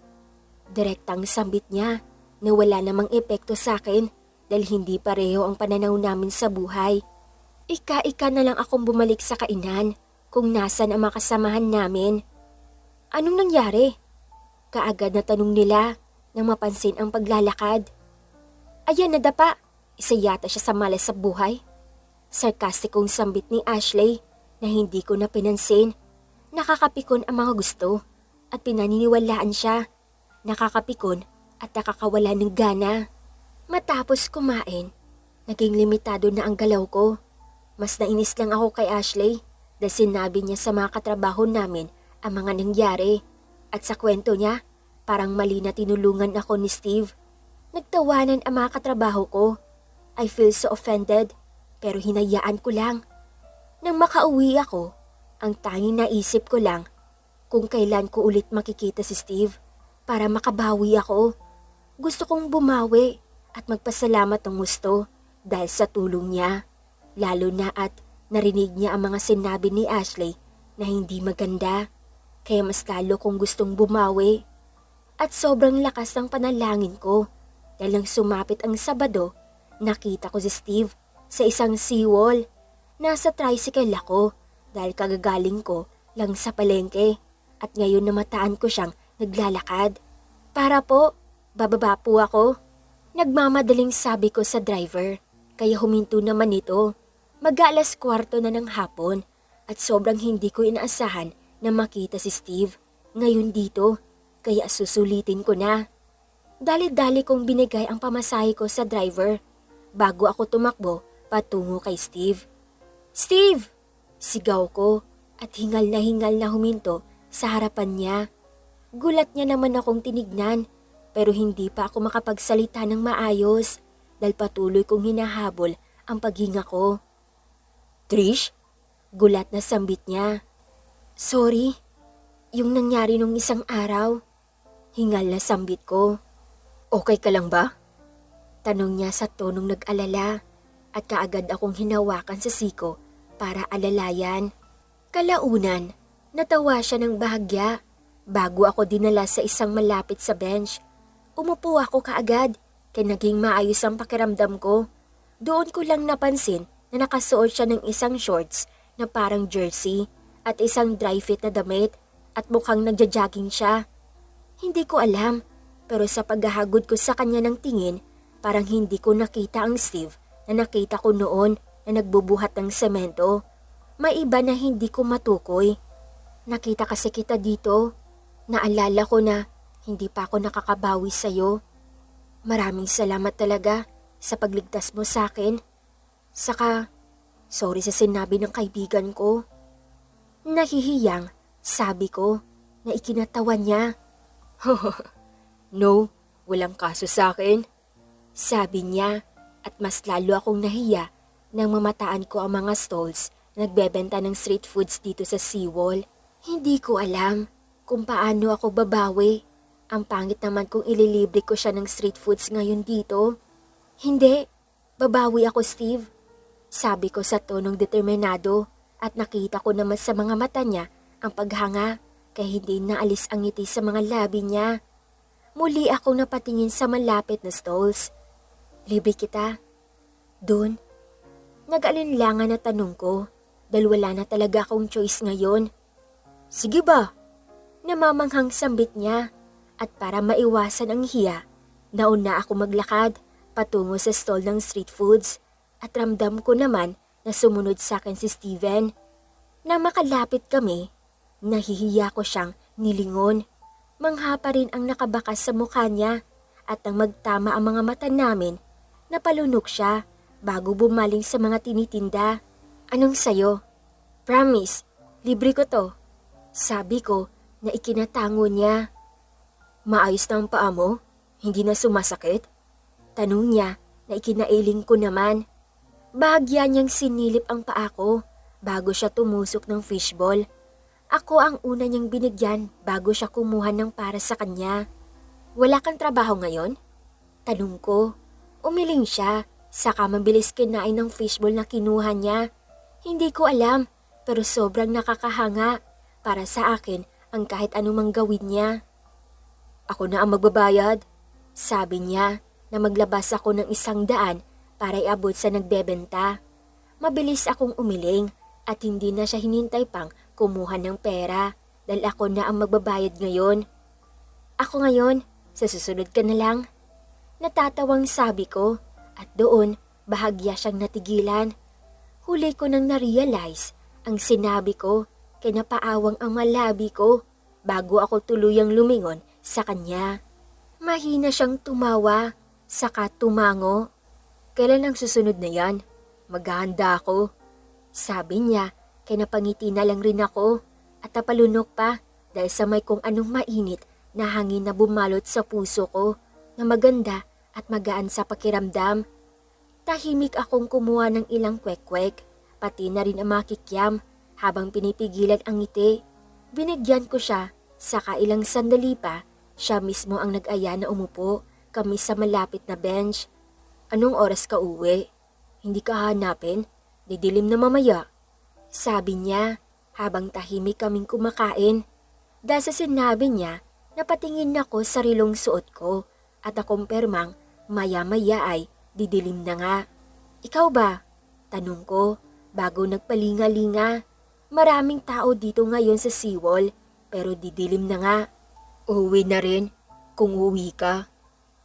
Direktang sambit niya. na wala namang epekto sa akin dahil hindi pareho ang pananaw namin sa buhay. Ika-ika na lang akong bumalik sa kainan kung nasan ang makasamahan namin. Anong nangyari? Kaagad na tanong nila nang mapansin ang paglalakad. Ayan, nadapa. Isa yata siya sa malas sa buhay. Sarkastikong sambit ni Ashley na hindi ko na pinansin. Nakakapikon ang mga gusto at pinaniniwalaan siya. Nakakapikon at nakakawala ng gana. Matapos kumain, naging limitado na ang galaw ko. Mas nainis lang ako kay Ashley dahil sinabi niya sa mga katrabaho namin ang mga nangyari. At sa kwento niya, parang mali na tinulungan ako ni Steve. Nagtawanan ang mga katrabaho ko. I feel so offended pero hinayaan ko lang. Nang makauwi ako, ang tanging naisip ko lang kung kailan ko ulit makikita si Steve para makabawi ako. Gusto kong bumawi at magpasalamat ng gusto dahil sa tulong niya. Lalo na at narinig niya ang mga sinabi ni Ashley na hindi maganda. Kaya mas lalo kong gustong bumawi. At sobrang lakas ng panalangin ko dahil nang sumapit ang Sabado, nakita ko si Steve sa isang seawall. Nasa tricycle ako dahil kagagaling ko lang sa palengke at ngayon namataan ko siyang naglalakad. Para po, bababa po ako. Nagmamadaling sabi ko sa driver kaya huminto naman ito. Mag-aalas 4 na ng hapon at sobrang hindi ko inaasahan na makita si Steve ngayon dito kaya susulitin ko na. Dali-dali kong binigay ang pamasahe ko sa driver bago ako tumakbo patungo kay Steve. Steve! Sigaw ko at hingal na huminto sa harapan niya. Gulat niya naman akong tinignan pero hindi pa ako makapagsalita ng maayos dahil patuloy kong hinahabol ang paghinga ko. Trish? Gulat na sambit niya. Sorry, yung nangyari nung isang araw. Hingal na sambit ko. Okay ka lang ba? Tanong niya sa tonong nag-alala at kaagad akong hinawakan sa siko para alalayan. Kalaunan, natawa siya ng bahagya bago ako dinala sa isang malapit sa bench. Umupo ako kaagad kaya naging maayos ang pakiramdam ko. Doon ko lang napansin na nakasuot siya ng isang shorts na parang jersey at isang dry fit na damit at mukhang nagja-jogging siya. Hindi ko alam pero sa paghahagod ko sa kanya ng tingin parang hindi ko nakita ang Steve na nakita ko noon na nagbubuhat ng semento. May iba na hindi ko matukoy. Nakita kasi kita dito. Naalala ko na hindi pa ako nakakabawi sa'yo. Maraming salamat talaga sa pagligtas mo sa akin. Saka, sorry sa sinabi ng kaibigan ko. Nahihiyang, sabi ko, na ikinatawa niya. No, walang kaso sa akin. Sabi niya at mas lalo akong nahiya nang mamataan ko ang mga stalls na nagbebenta ng street foods dito sa seawall. Hindi ko alam kung paano ako babawi. Ang pangit naman kung ililibre ko siya ng street foods ngayon dito. Hindi, babawi ako Steve. Sabi ko sa tonong determinado at nakita ko naman sa mga mata niya ang paghanga kaya hindi naalis ang ngiti sa mga labi niya. Muli ako napatingin sa malapit na stalls. Libre kita? Doon? Nag-alinlangan na tanong ko dahil wala na talaga akong choice ngayon. Sige ba? Namamanghang sambit niya at para maiwasan ang hiya, nauna ako maglakad patungo sa stall ng street foods at ramdam ko naman na sumunod sa akin si Steven. Na makalapit kami, nahihiya ko siyang nilingon. Mangha pa rin ang nakabakas sa mukha niya at nang magtama ang mga mata namin, napalunok siya bago bumaling sa mga tinitinda. Anong sayo? Promise, libre ko to. Sabi ko na ikinatango niya. Maayos na ang paa mo? Hindi na sumasakit? Tanong niya na ikinailing ko naman. Bahagya niyang sinilip ang paa ko bago siya tumusok ng fishball. Ako ang una niyang binigyan bago siya kumuha ng para sa kanya. Wala kang trabaho ngayon? Tanong ko. Umiling siya, saka mabilis kinain ng fishball na kinuha niya. Hindi ko alam, pero sobrang nakakahanga. Para sa akin ang kahit anumang gawin niya. Ako na ang magbabayad. Sabi niya na maglabas ako ng 100 para iabot sa nagbebenta. Mabilis akong umiling at hindi na siya hinintay pang kumuha ng pera dahil ako na ang magbabayad ngayon. Ako ngayon, sa susunod ka na lang. Natatawang sabi ko at doon bahagya siyang natigilan. Huli ko nang na-realize ang sinabi ko kaya napaawang ang malabi ko bago ako tuluyang lumingon sa kanya. Mahina siyang tumawa, saka tumango. Kailan ang susunod na yan? Maghahanda ako. Sabi niya kaya napangiti na lang rin ako at napalunok pa dahil sa may kung anong mainit na hangin na bumalot sa puso ko na maganda at magaan sa pakiramdam. Tahimik akong kumuha ng ilang kwek-kwek, pati na rin ang makikyam habang pinipigilan ang ngiti. Binigyan ko siya, saka ilang sandali pa, siya mismo ang nag-aya na umupo kami sa malapit na bench. Anong oras ka uwi? Hindi ka hanapin? Didilim na mamaya. Sabi niya habang tahimik kaming kumakain. Dahil sa sinabi niya, napatingin ako sa rilong suot ko at nakumpirmang maya-maya ay didilim na nga. Ikaw ba? Tanong ko bago nagpalinga-linga. Maraming tao dito ngayon sa seawall pero didilim na nga. Uuwi na rin kung uwi ka.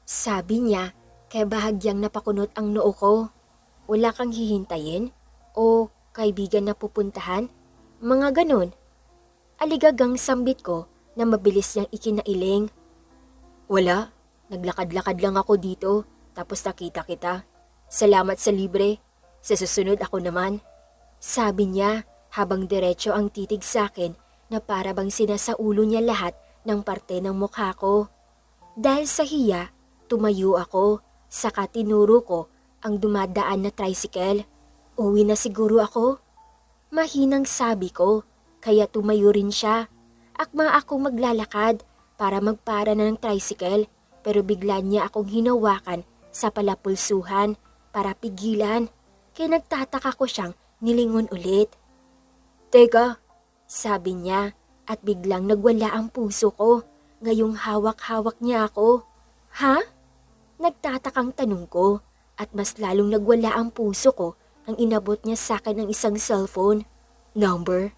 Sabi niya kaya bahagyang napakunot ang noo ko. Wala kang hihintayin o kaibigan na pupuntahan? Mga ganon. Aligagang sambit ko na mabilis niyang ikinailing. Wala, naglakad-lakad lang ako dito tapos nakita kita. Salamat sa libre, sa susunod ako naman. Sabi niya habang diretso ang titig sa akin na para bang sinasaulo niya lahat ng parte ng mukha ko. Dahil sa hiya, tumayo ako, saka tinuro ko ang dumadaan na tricycle. Uwi na siguro ako. Mahinang sabi ko, kaya tumayo rin siya. Akma akong maglalakad para magpara na ng tricycle pero bigla niya akong hinawakan sa palapulsuhan para pigilan. Kaya nagtataka ko siyang nilingon ulit. Teka, sabi niya at biglang nagwala ang puso ko. Ngayong hawak-hawak niya ako. Ha? Nagtatakang tanong ko at mas lalong nagwala ang puso ko nang inabot niya sa akin ang isang cellphone. Number?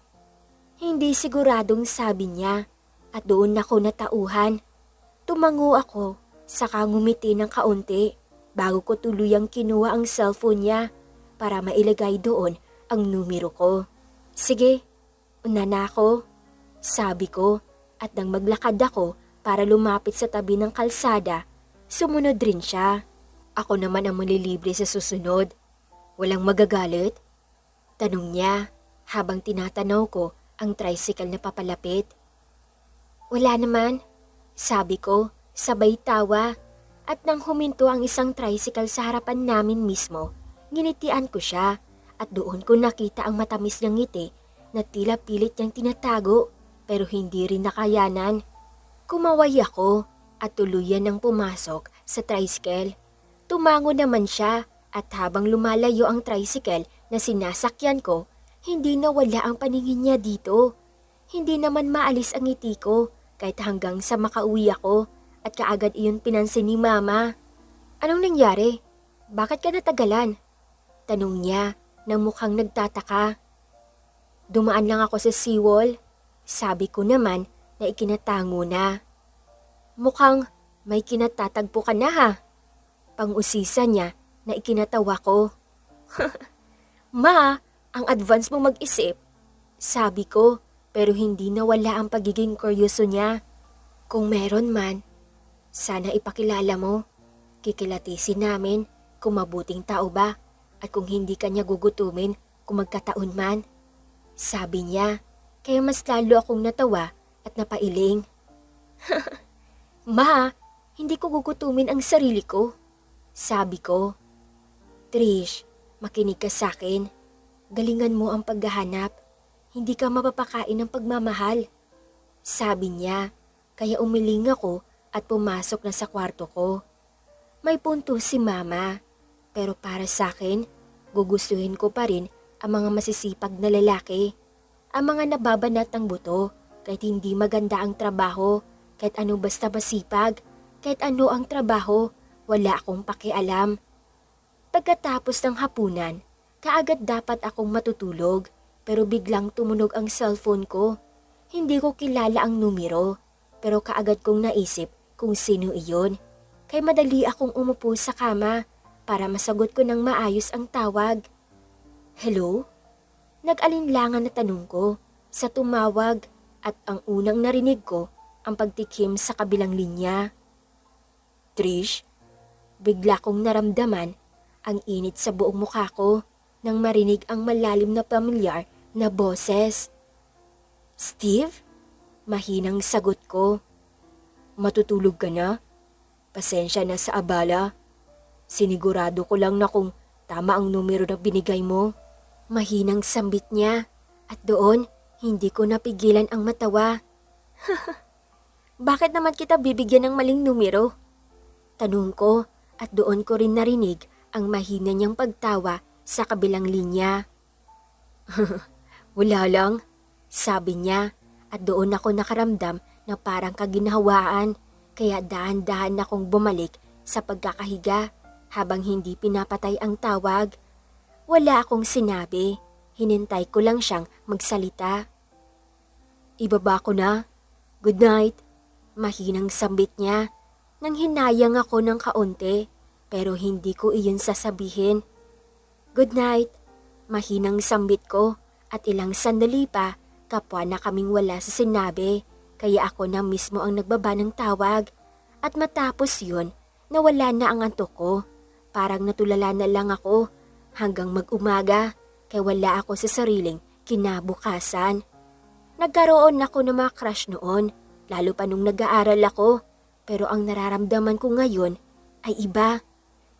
Hindi siguradong sabi niya at doon ako natauhan. Tumango ako, saka ngumiti ng kaunti bago ko tuluyang kinuha ang cellphone niya para mailagay doon ang numero ko. Sige, una na ako, sabi ko at nang maglakad ako para lumapit sa tabi ng kalsada, sumunod rin siya. Ako naman ang malilibre sa susunod. Walang magagalit? Tanong niya habang tinatanaw ko ang tricycle na papalapit. Wala naman, sabi ko, sabay tawa. At nang huminto ang isang tricycle sa harapan namin mismo, nginitian ko siya at doon ko nakita ang matamis niyang ngiti na tila pilit niyang tinatago pero hindi rin nakayanan. Kumaway ako at tuluyan nang pumasok sa tricycle. Tumango naman siya at habang lumalayo ang tricycle na sinasakyan ko, hindi nawala ang paningin niya dito. Hindi naman maalis ang ngiti ko kahit hanggang sa makauwi ako at kaagad iyon pinansin ni Mama. Anong nangyari? Bakit ka natagalan? Tanong niya na mukhang nagtataka. Dumaan lang ako sa seawall. Sabi ko naman na ikinatango na. Mukhang may kinatatagpo ka na ha. Pang-usisa niya na ikinatawa ko. Ma, ang advance mo mag-isip. Sabi ko pero hindi nawala ang pagiging kuryoso niya. Kung meron man, sana ipakilala mo. Kikilatisin namin kung mabuting tao ba at kung hindi kanya gugutumin kung magkataon man. Sabi niya, kaya mas lalo akong natawa at napailing. Ma, hindi ko gugutumin ang sarili ko. Sabi ko, Trish, makinig ka sa akin. Galingan mo ang paghahanap. Hindi ka mapapakain ng pagmamahal. Sabi niya, kaya umiling ako at pumasok na sa kwarto ko. May punto si Mama, pero para sa akin, gugustuhin ko pa rin ang mga masisipag na lalaki. Ang mga nababanat ng buto kahit hindi maganda ang trabaho, kahit anong basta masipag, Kahit ano ang trabaho, wala akong pakialam. Pagkatapos ng hapunan, kaagad dapat akong matutulog pero biglang tumunog ang cellphone ko. Hindi ko kilala ang numero pero kaagad kong naisip kung sino iyon. Kaya madali akong umupo sa kama para masagot ko ng maayos ang tawag. Hello? Nag-alinlangan na tanong ko sa tumawag at ang unang narinig ko ang pagtikim sa kabilang linya. Trish, bigla kong naramdaman ang init sa buong mukha ko nang marinig ang malalim na pamilyar na boses. Steve? Mahinang sagot ko. Matutulog ka na? Pasensya na sa abala. Sinigurado ko lang na kung tama ang numero na binigay mo. Mahinang sambit niya at doon hindi ko napigilan ang matawa. Bakit naman kita bibigyan ng maling numero? Tanong ko at doon ko rin narinig ang mahina niyang pagtawa sa kabilang linya. Wala lang, sabi niya at doon ako nakaramdam na parang kaginhawaan kaya dahan-dahan akong bumalik sa pagkakahiga habang hindi pinapatay ang tawag. Wala akong sinabi, hinintay ko lang siyang magsalita. Ibaba ko na. Good night. Mahinang sambit niya. Nang hinayang ako ng kaunti pero hindi ko iyon sasabihin. Good night. Mahinang sambit ko at ilang sandali pa kapwa na kaming wala sa sinabi kaya ako na mismo ang nagbaba ng tawag at matapos yun nawala na ang antok ko. Parang natulala na lang ako hanggang mag-umaga kaya wala ako sa sariling kinabukasan. Nagkaroon ako ng mga crush noon lalo pa nung nag-aaral ako pero ang nararamdaman ko ngayon ay iba.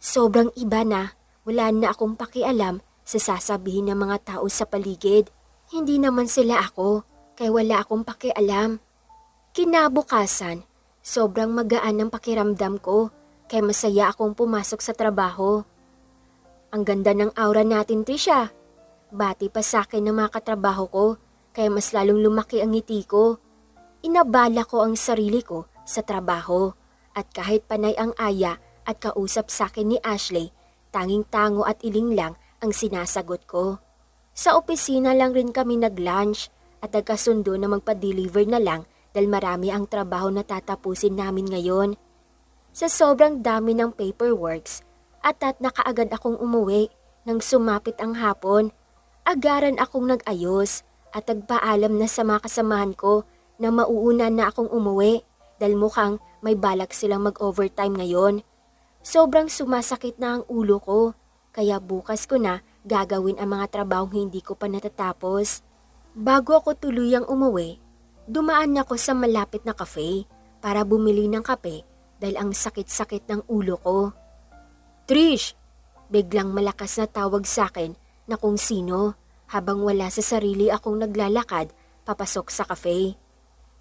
Sobrang iba na wala na akong pakialam sa sasabihin ng mga tao sa paligid. Hindi naman sila ako kaya wala akong pakialam. Kinabukasan, sobrang magaan ang pakiramdam ko kaya masaya akong pumasok sa trabaho. Ang ganda ng aura natin, Tisha. Bati pa sa akin ng mga katrabaho ko kaya mas lalong lumaki ang ngiti ko. Inabala ko ang sarili ko sa trabaho at kahit panay ang aya at kausap sa akin ni Ashley, tanging tango at iling lang ang sinasagot ko. Sa opisina lang rin kami nag-lunch at nagkasundo na magpa-deliver na lang dahil marami ang trabaho na tatapusin namin ngayon. Sa sobrang dami ng paperworks at nakaagad akong umuwi nang sumapit ang hapon. Agaran akong nag-ayos at nagpaalam na sa mga kasamahan ko na mauuna na akong umuwi dahil mukhang may balak silang mag-overtime ngayon. Sobrang sumasakit na ang ulo ko kaya bukas ko na gagawin ang mga trabahong hindi ko pa natatapos. Bago ako tuluyang umuwi, dumaan ako sa malapit na cafe para bumili ng kape dahil ang sakit-sakit ng ulo ko. Trish! Biglang malakas na tawag sa akin na kung sino habang wala sa sarili akong naglalakad papasok sa cafe.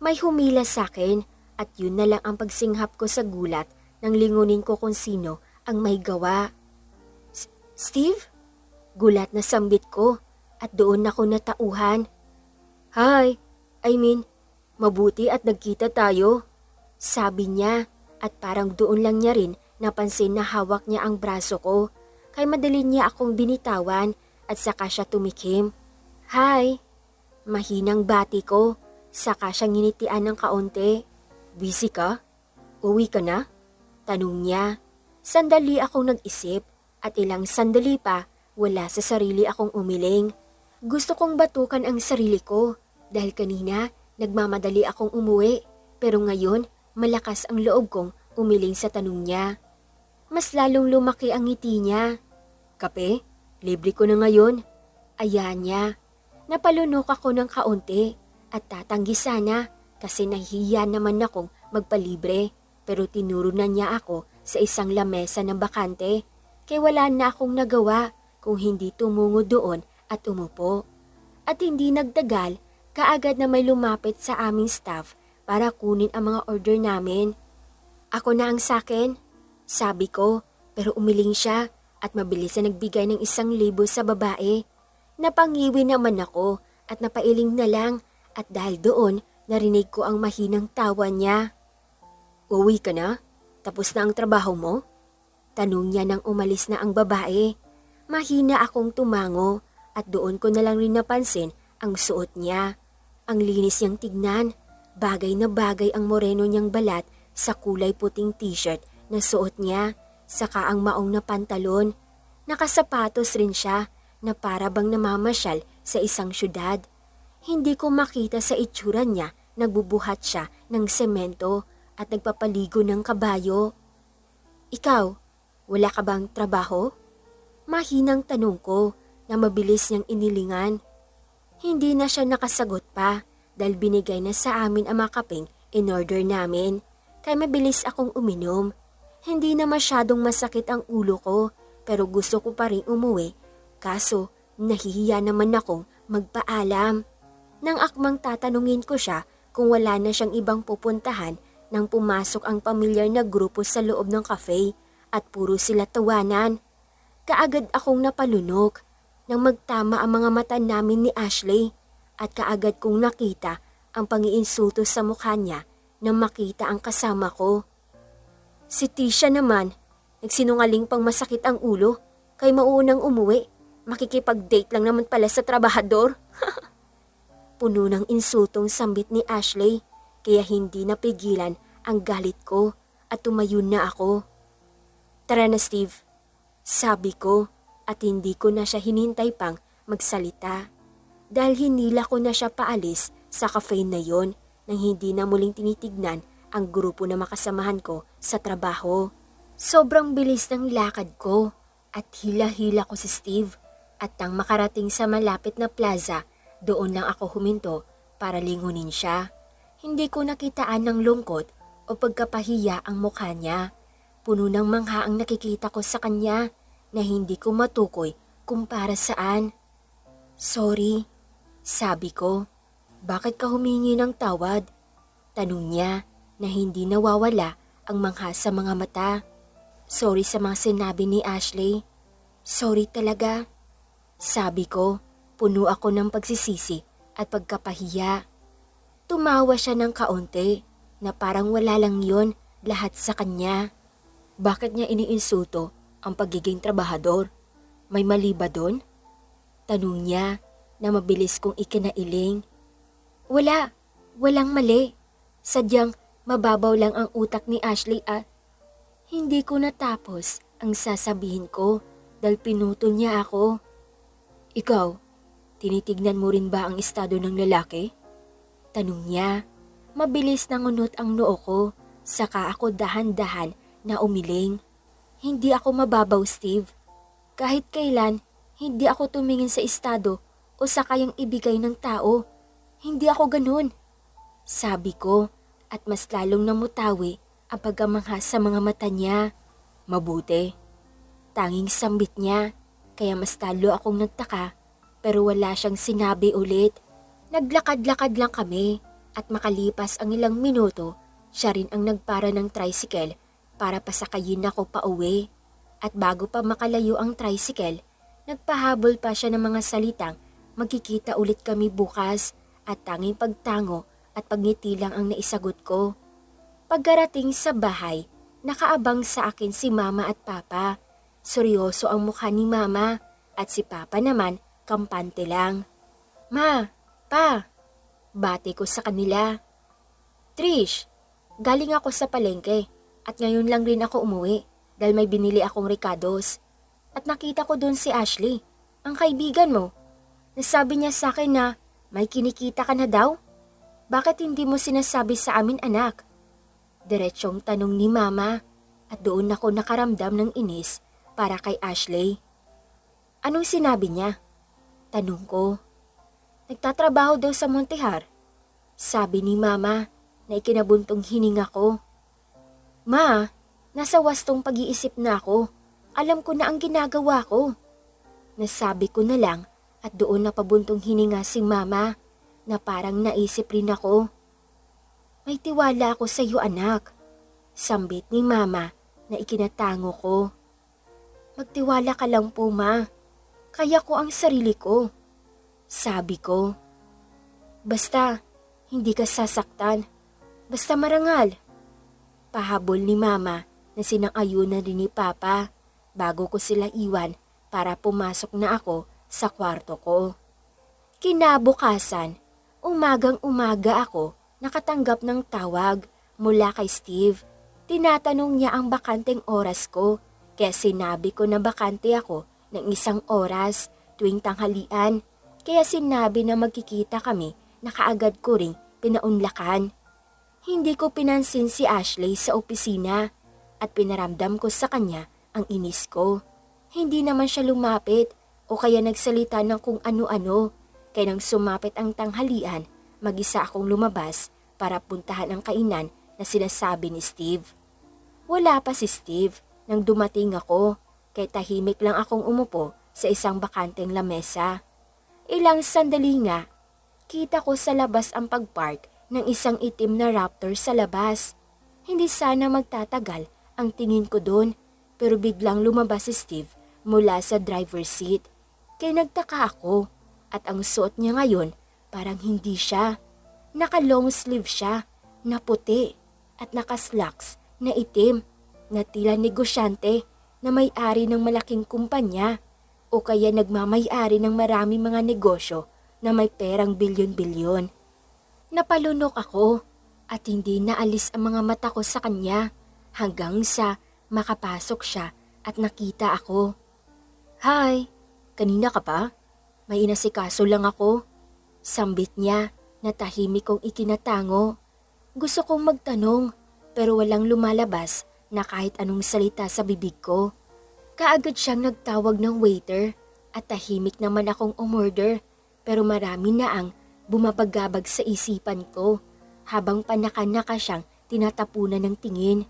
May humila sa akin at yun na lang ang pagsinghap ko sa gulat nang lingunin ko kung sino ang may gawa. Steve? Gulat na sambit ko at doon ako natauhan. Hi, mabuti at nagkita tayo. Sabi niya at parang doon lang niya rin napansin na hawak niya ang braso ko. Kaya madali niya akong binitawan at saka siya tumikim. Hi, mahinang bati ko. Saka siya nginitian ng kaunti. Busy ka? Uwi ka na? Tanong niya. Sandali akong nag-isip at ilang sandali pa wala sa sarili akong umiling. Gusto kong batukan ang sarili ko dahil kanina nagmamadali akong umuwi pero ngayon malakas ang loob kong umiling sa tanong niya. Mas lalong lumaki ang ngiti niya. Kape? Libre ko na ngayon. Ayan niya. Napalunok ako ng kaunti at tatanggi sana kasi nahihiya naman akong magpalibre pero tinuro na niya ako sa isang lamesa na bakante kaya wala na akong nagawa kung hindi tumungo doon at umupo. At hindi nagtagal, kaagad na may lumapit sa aming staff para kunin ang mga order namin. Ako na ang sakin, sabi ko pero umiling siya at mabilis na nagbigay ng 1,000 sa babae. Napangiwi naman ako at napailing na lang at dahil doon narinig ko ang mahinang tawa niya. Uwi ka na? Tapos na ang trabaho mo? Tanong niya nang umalis na ang babae. Mahina akong tumango at doon ko na lang rin napansin ang suot niya. Ang linis niyang tignan. Bagay na bagay ang moreno niyang balat sa kulay puting t-shirt na suot niya, saka ang maong na pantalon. Nakasapatos rin siya na para bang namamasyal sa isang syudad. Hindi ko makita sa itsura niya nagbubuhat siya ng semento at nagpapaligo ng kabayo. Ikaw, wala ka bang trabaho? Mahinang tanong ko na mabilis niyang inilingan. Hindi na siya nakasagot pa dahil binigay na sa amin ang mga kapeng in-order namin. Kaya mabilis akong uminom. Hindi na masyadong masakit ang ulo ko pero gusto ko pa rin umuwi. Kaso nahihiya naman akong magpaalam. Nang akmang tatanungin ko siya kung wala na siyang ibang pupuntahan nang pumasok ang pamilyar na grupo sa loob ng cafe at puro sila tawanan. Kaagad akong napalunok nang magtama ang mga mata namin ni Ashley at kaagad kong nakita ang pangiinsulto sa mukha niya nang makita ang kasama ko. Si Tisha naman, nagsinungaling pang masakit ang ulo kay mauunang umuwi. Makikipag-date lang naman pala sa trabahador. Puno ng insultong sambit ni Ashley kaya hindi napigilan ang galit ko at tumayo na ako. Tara na Steve, sabi ko at hindi ko na siya hinintay pang magsalita. Dahil hinila ko na siya paalis sa cafe na yon nang hindi na muling tinitignan ang grupo na makasamahan ko sa trabaho. Sobrang bilis ng lakad ko at hila-hila ko si Steve at nang makarating sa malapit na plaza, doon lang ako huminto para lingunin siya. Hindi ko nakitaan ng lungkot o pagkapahiya ang mukha niya. Puno ng mangha ang nakikita ko sa kanya na hindi ko matukoy kung para saan. Sorry, sabi ko. Bakit ka humingi ng tawad? Tanong niya na hindi nawawala ang mangha sa mga mata. Sorry sa mga sinabi ni Ashley. Sorry talaga. Sabi ko, puno ako ng pagsisisi at pagkapahiya. Tumawa siya ng kaunti na parang wala lang yon lahat sa kanya. Bakit niya iniinsulto ang pagiging trabahador? May mali ba doon? Tanong niya na mabilis kong ikinailing. Walang mali. Sadyang mababaw lang ang utak ni Ashley at hindi ko natapos ang sasabihin ko dahil pinutol niya ako. Ikaw, tinitignan mo rin ba ang estado ng lalaki? Tanong niya. Mabilis na ngunot ang noo ko, saka ako dahan-dahan na umiling. Hindi ako mababaw, Steve. Kahit kailan, hindi ako tumingin sa estado o sa kayang ibigay ng tao. Hindi ako ganun. Sabi ko at mas lalong namutawi ang pagkamangha sa mga mata niya. Mabuti. Tanging sambit niya, kaya mas talo akong nagtaka pero wala siyang sinabi ulit. Naglakad-lakad lang kami at makalipas ang ilang minuto, siya rin ang nagpara ng tricycle para pasakayin ako pa uwi. At bago pa makalayo ang tricycle, nagpahabol pa siya ng mga salitang magkikita ulit kami bukas at tanging pagtango at pagngiti lang ang naisagot ko. Pagkarating sa bahay, nakaabang sa akin si Mama at Papa. Seryoso ang mukha ni Mama at si Papa naman kampante lang. Ma, Pa, bati ko sa kanila. Trish, galing ako sa palengke at ngayon lang rin ako umuwi dahil may binili akong ricados. At nakita ko doon si Ashley, ang kaibigan mo. Nasabi niya sa akin na may kinikita ka na daw? Bakit hindi mo sinasabi sa amin anak? Diretsyong tanong ni Mama at doon ako nakaramdam ng inis para kay Ashley. Anong sinabi niya? Tanong ko. Nagtatrabaho daw sa Montehar. Sabi ni Mama na ikinabuntong hininga ko. Ma, nasa wastong pag-iisip na ako. Alam ko na ang ginagawa ko. Nasabi ko na lang at doon napabuntong hininga si Mama na parang naisip rin ako. May tiwala ako sa iyo anak. Sambit ni Mama na ikinatango ko. Magtiwala ka lang po Ma. Kaya ko ang sarili ko. Sabi ko. Basta, hindi ka sasaktan. Basta marangal. Pahabol ni Mama na sinang-ayunan rin ni Papa bago ko sila iwan para pumasok na ako sa kwarto ko. Kinabukasan, umagang-umaga ako nakatanggap ng tawag mula kay Steve. Tinatanong niya ang bakanteng oras ko kaya sinabi ko na bakante ako ng 1 oras tuwing tanghalian. Kaya sinabi na magkikita kami na kaagad ko ring pinaunlakan. Hindi ko pinansin si Ashley sa opisina at pinaramdam ko sa kanya ang inis ko. Hindi naman siya lumapit o kaya nagsalita ng kung ano-ano. Kaya nang sumapit ang tanghalian, mag-isa akong lumabas para puntahan ang kainan na sinasabi ni Steve. Wala pa si Steve nang dumating ako, kaya tahimik lang akong umupo sa isang bakanteng lamesa. Ilang sandali nga, kita ko sa labas ang pagpark ng isang itim na Raptor sa labas. Hindi sana magtatagal ang tingin ko doon, pero biglang lumabas si Steve mula sa driver's seat. Kaya nagtaka ako. At ang suot niya ngayon parang hindi siya. Naka-long sleeve siya na puti at naka-slacks na itim na tila negosyante na may-ari ng malaking kumpanya o kaya nagmamay-ari ng maraming mga negosyo na may perang bilyon-bilyon. Napalunok ako at hindi naalis ang mga mata ko sa kanya hanggang sa makapasok siya at nakita ako. "Hi, kanina ka pa? May inasikaso lang ako." Sambit niya na tahimik kong ikinatango. Gusto kong magtanong pero walang lumalabas na kahit anong salita sa bibig ko. Kaagad siyang nagtawag ng waiter at tahimik naman akong umorder pero marami na ang bumabagabag sa isipan ko habang panaka-naka siyang tinatapunan ng tingin.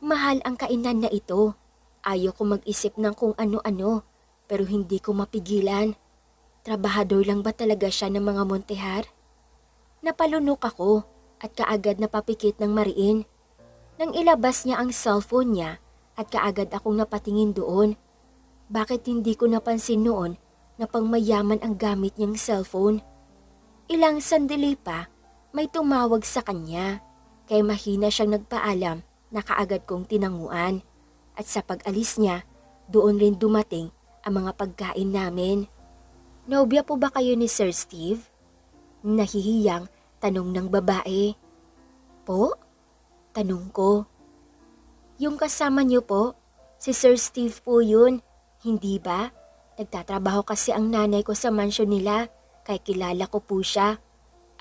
Mahal ang kainan na ito. Ayaw ko mag-isip ng kung ano-ano pero hindi ko mapigilan. Trabahador lang ba talaga siya ng mga Montehar? Napalunok ako at kaagad napapikit ng mariin. Nang ilabas niya ang cellphone niya at kaagad akong napatingin doon. Bakit hindi ko napansin noon na pangmayaman ang gamit niyang cellphone? Ilang sandali pa, may tumawag sa kanya. Kaya mahina siyang nagpaalam na kaagad kong tinanguan. At sa pag-alis niya, doon rin dumating ang mga pagkain namin. "Nobya po ba kayo ni Sir Steve?" Nahihiyang tanong ng babae. "Po?" Tanong ko. "Yung kasama niyo po, si Sir Steve po yun, hindi ba? Nagtatrabaho kasi ang nanay ko sa mansyon nila, kaya kilala ko po siya.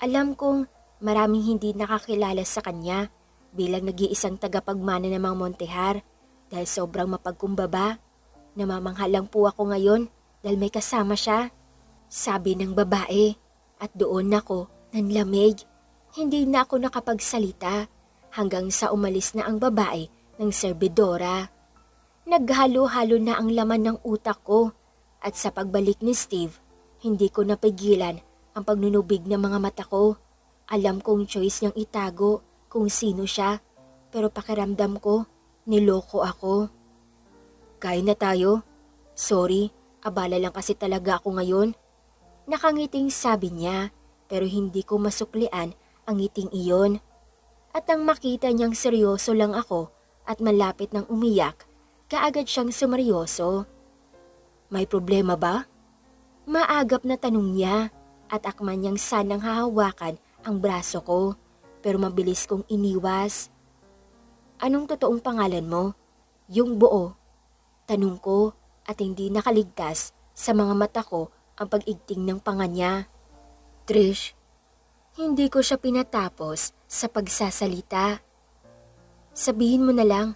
Alam kong maraming hindi nakakilala sa kanya bilang nag-iisang tagapagmana ng mga Montehar dahil sobrang mapagkumbaba. Namamangha lang po ako ngayon dahil may kasama siya." Sabi ng babae at doon ako nanlamig. Hindi na ako nakapagsalita hanggang sa umalis na ang babae ng serbidora. Naghalo-halo na ang laman ng utak ko at sa pagbalik ni Steve, hindi ko napigilan ang pagnunubig ng mga mata ko. Alam kong choice niyang itago kung sino siya pero pakiramdam ko niloko ako. "Kain na tayo. Sorry, abala lang kasi talaga ako ngayon." Nakangiting sabi niya pero hindi ko masuklian ang ngiting iyon. At ang makita niyang seryoso lang ako at malapit ng umiyak, kaagad siyang sumeryoso. "May problema ba?" Maagap na tanong niya at akman niyang sanang hahawakan ang braso ko pero mabilis kong iniwas. "Anong totoong pangalan mo? Yung buo?" Tanong ko at hindi nakaligtas sa mga mata ko ang pag-igting ng panga niya. "Trish." Hindi ko siya pinatapos sa pagsasalita. "Sabihin mo na lang."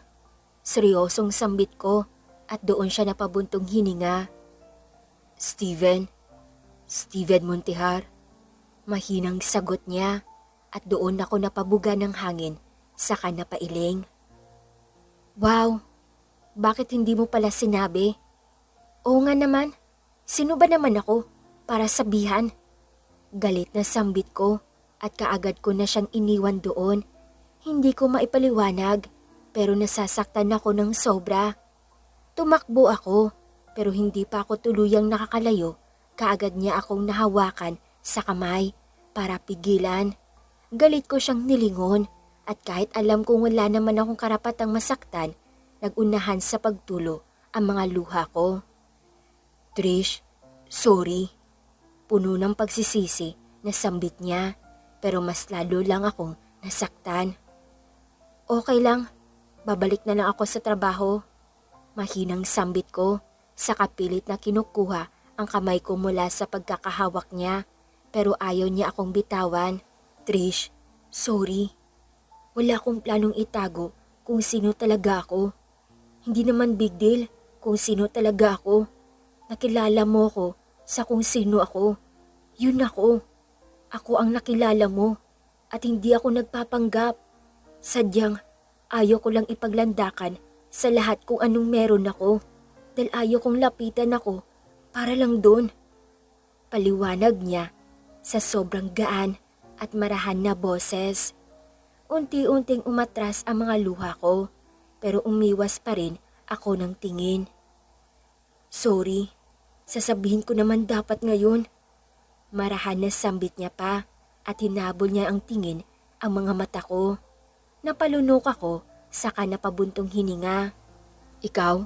Seryosong sambit ko at doon siya napabuntong hininga. "Steven. Steven Montehar." Mahinang sagot niya at doon ako napabuga ng hangin saka napailing. "Wow, bakit hindi mo pala sinabi?" "Oo nga naman. Sino ba naman ako para sabihan?" Galit na sambit ko at kaagad ko na siyang iniwan doon. Hindi ko maipaliwanag pero nasasaktan ako ng sobra. Tumakbo ako pero hindi pa ako tuluyang nakakalayo. Kaagad niya akong nahawakan sa kamay para pigilan. Galit ko siyang nilingon at kahit alam kong wala naman akong karapatang masaktan, nagunahan sa pagtulo ang mga luha ko. Trish, sorry. Puno ng pagsisisi na sambit niya, pero mas lalo lang akong nasaktan. Okay lang, babalik na lang ako sa trabaho. Mahinang sambit ko, sa kapilit na kinukuha ang kamay ko mula sa pagkakahawak niya, pero ayaw niya akong bitawan. Trish, sorry. Wala akong planong itago kung sino talaga ako. Hindi naman big deal kung sino talaga ako. Nakilala mo ko sa kung sino ako. Yun ako. Ako ang nakilala mo at hindi ako nagpapanggap. Sadyang ayaw ko lang ipaglandakan sa lahat kung anong meron ako dahil ayaw kong lapitan ako para lang doon. Paliwanag niya sa sobrang gaan at marahan na boses. Unti-unting umatras ang mga luha ko pero umiwas pa rin ako ng tingin. Sorry, sasabihin ko naman dapat ngayon. Marahan na sambit niya pa at hinabol niya ang tingin ang mga mata ko. Napalunok ako saka napabuntong hininga. Ikaw,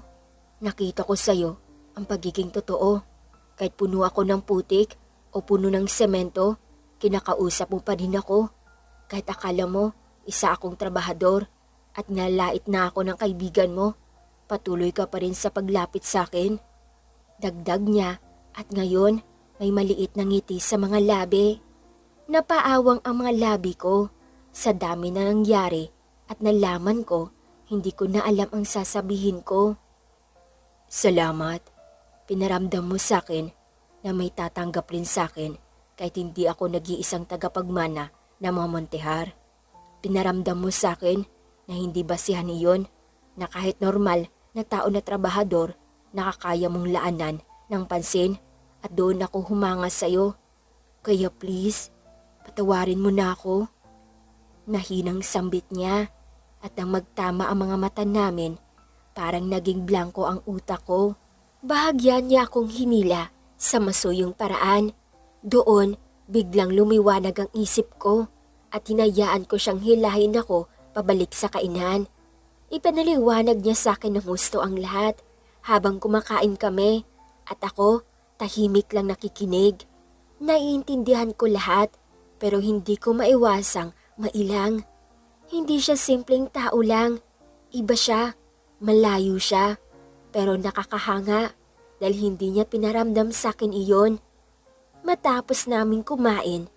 nakita ko sa'yo ang pagiging totoo. Kahit puno ako ng putik o puno ng semento, kinakausap mo pa rin ako. Kahit akala mo, isa akong trabahador at nalait na ako ng kaibigan mo, patuloy ka pa rin sa paglapit sa akin. Dagdag niya at ngayon may maliit na ngiti sa mga labi. Napaawang ang mga labi ko sa dami na nangyari at nalaman ko hindi ko na alam ang sasabihin ko. Salamat. Pinaramdam mo sa akin na may tatanggap rin sa akin kahit hindi ako nag-iisang tagapagmana na mga Montehar. Pinaramdam mo sa akin na hindi basihan iyon na kahit normal na tao na trabahador, nakakaya mong laanan ng pansin at doon ako humanga sa'yo. Kaya please, patawarin mo na ako. Nahinang sambit niya at nang magtama ang mga mata namin, parang naging blanko ang utak ko. Bahagyan niya akong hinila sa masuyong paraan. Doon, biglang lumiwanag ang isip ko at hinayaan ko siyang hilahin ako pabalik sa kainan. Ipanaliwanag niya sa akin ng gusto ang lahat habang kumakain kami at ako tahimik lang nakikinig. Naiintindihan ko lahat pero hindi ko maiwasang mailang. Hindi siya simpleng tao lang. Iba siya, malayo siya, pero nakakahanga dahil hindi niya pinaramdam sa akin iyon. Matapos naming kumain,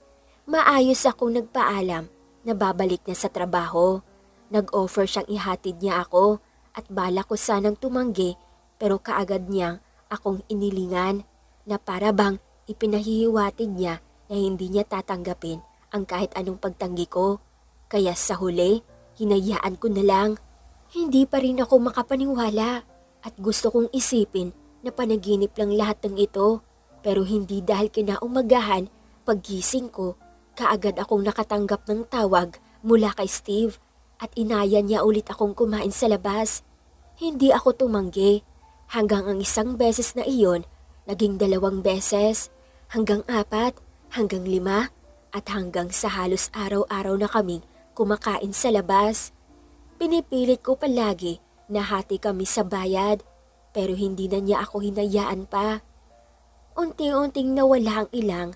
maayos akong nagpaalam na babalik na sa trabaho. Nag-offer siyang ihatid niya ako at bala ko sanang tumanggi pero kaagad niyang akong inilingan na para bang ipinahihiwatig niya na hindi niya tatanggapin ang kahit anong pagtanggi ko. Kaya sa huli, hinayaan ko na lang. Hindi pa rin ako makapaniwala at gusto kong isipin na panaginip lang lahat ng ito. Pero hindi dahil kinaumagahan, paggising ko, kaagad akong nakatanggap ng tawag mula kay Steve at inaya niya ulit akong kumain sa labas. Hindi ako tumanggi hanggang ang isang beses na iyon, naging 2 beses, hanggang 4, hanggang 5 at hanggang sa halos araw-araw na kaming kumakain sa labas. Pinipilit ko palagi na hati kami sa bayad pero hindi na niya ako hinayaan pa. Unti-unting nawala ang ilang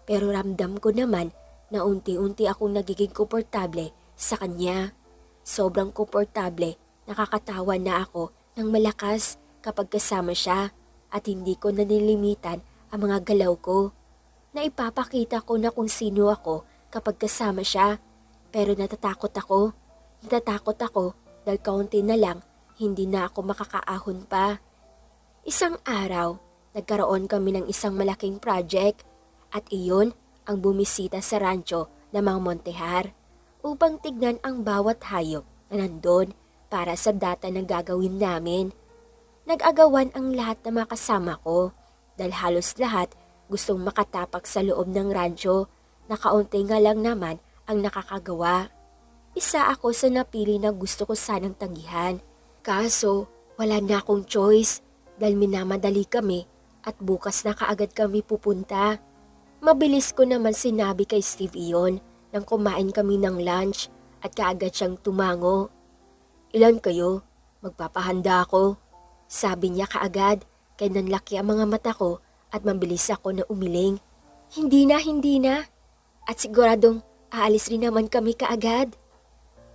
pero ramdam ko naman na unti-unti akong nagiging komportable sa kanya. Sobrang komportable, nakakatawa na ako ng malakas kapag kasama siya at hindi ko nanilimitan ang mga galaw ko. Naipapakita ko na kung sino ako kapag kasama siya. Pero natatakot ako dahil kaunti na lang, hindi na ako makakaahon pa. Isang araw, nagkaroon kami ng isang malaking project at iyon ang bumisita sa rancho ng mga Montehar upang tignan ang bawat hayop na nandun para sa data na gagawin namin. Nag-agawan ang lahat ng mga kasama ko dahil halos lahat gustong makatapak sa loob ng rancho na kaunti nga lang naman ang nakakagawa. Isa ako sa napili na gusto ko sanang tanggihan. Kaso wala na akong choice dahil minamadali kami at bukas na kaagad kami pupunta. Mabilis ko naman sinabi kay Steve iyon nang kumain kami ng lunch at kaagad siyang tumango. Ilan kayo? Magpapahanda ako. Sabi niya kaagad, kaya nanlaki ang mga mata ko at mabilis ako na umiling. Hindi na, hindi na. At siguradong aalis rin naman kami kaagad.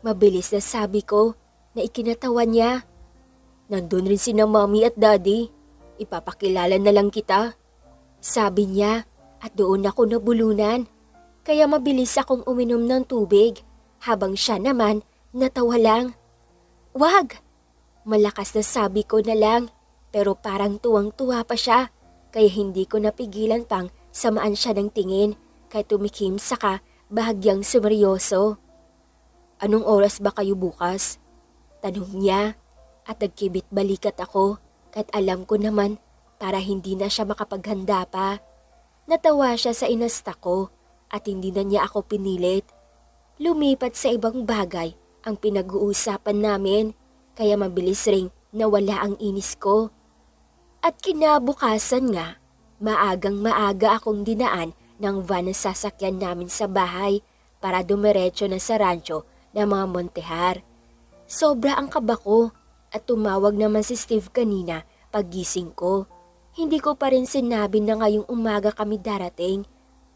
Mabilis na sabi ko na ikinatawa niya. Nandun rin sina mommy at daddy. Ipapakilala na lang kita. Sabi niya at doon ako nabulunan. Kaya mabilis akong uminom ng tubig habang siya naman natawa lang. Wag! Malakas na sabi ko na lang pero parang tuwang-tuwa pa siya kaya hindi ko napigilan pang samaan siya ng tingin kaya tumikim saka bahagyang sumeryoso. Anong oras ba kayo bukas? Tanong niya at nagkibit balikat ako kahit alam ko naman para hindi na siya makapaghanda pa. Natawa siya sa inasta ko at hindi na niya ako pinilit. Lumipat sa ibang bagay ang pinag-uusapan namin kaya mabilis ring nawala ang inis ko. At kinabukasan nga, maagang maaga akong dinaan ng van na sasakyan namin sa bahay para dumiretso na sa rancho ng mga Montehar. Sobra ang kaba ko at tumawag naman si Steve kanina paggising ko. Hindi ko pa rin sinabi na ngayong umaga kami darating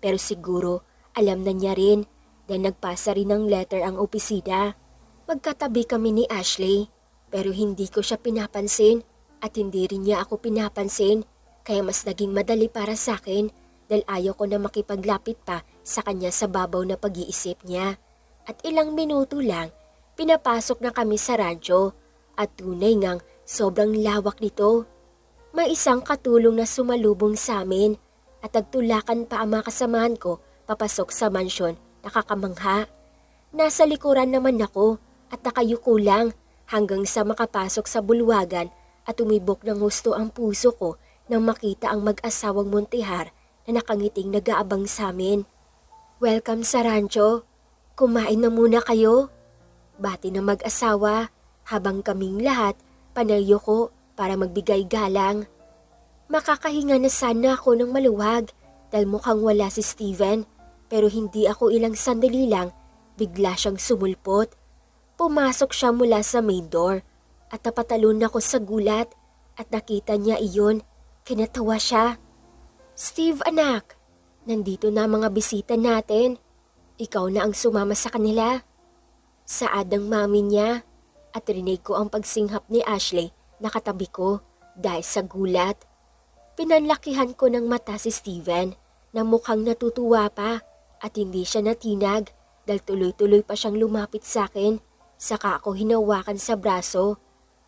pero siguro alam na niya rin dahil nagpasa rin ng letter ang opisina. Magkatabi kami ni Ashley pero hindi ko siya pinapansin at hindi rin niya ako pinapansin kaya mas naging madali para sa akin dahil ayaw ko na makipaglapit pa sa kanya sa babaw na pag-iisip niya. At ilang minuto lang, pinapasok na kami sa rancho at tunay ngang sobrang lawak nito. May isang katulong na sumalubong sa amin at nagtulakan pa ang mga kasamahan ko papasok sa mansyon. Nakakamangha. Nasa likuran naman ako at nakayuko lang hanggang sa makapasok sa bulwagan at umibok ng husto ang puso ko nang makita ang mag-asawang Montehar na nakangiting nag-aabang sa amin. Welcome sa rancho. Kumain na muna kayo. Bati na mag-asawa habang kaming lahat panayo ko para magbigay galang. Makakahinga na sana ako ng maluwag dahil mukhang wala si Steven pero hindi ako ilang sandali lang bigla siyang sumulpot. Pumasok siya mula sa main door at napatalon ako sa gulat at nakita niya iyon. Kinatawa siya. Steve anak, nandito na mga bisita natin. Ikaw na ang sumama sa kanila. Saad ng mami niya at rinig ko ang pagsinghap ni Ashley na katabi ko dahil sa gulat. Pinanlakihan ko ng mata si Steven na mukhang natutuwa pa at hindi siya natinag dahil tuloy-tuloy pa siyang lumapit sa akin. Saka ako hinawakan sa braso.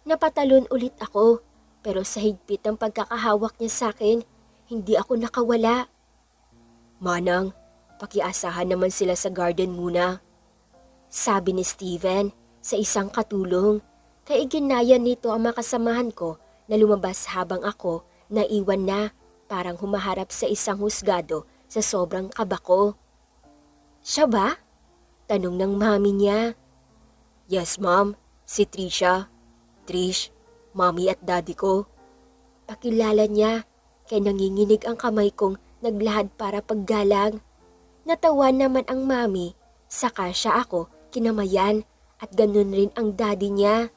Napatalon ulit ako pero sa higpit ng pagkakahawak niya sa akin, hindi ako nakawala. Manang, pakiasahan naman sila sa garden muna. Sabi ni Steven sa isang katulong. Kaya ginaya nito ang makasamahan ko na lumabas habang ako naiwan na parang humaharap sa isang husgado sa sobrang kaba ko. Siya ba? Tanong ng mami niya. Yes ma'am, si Trisha. Trish, mommy at daddy ko. Pakilala niya kaya nanginginig ang kamay kong naglahad para paggalang. Natawa naman ang mami, saka siya ako kinamayan at ganun rin ang daddy niya.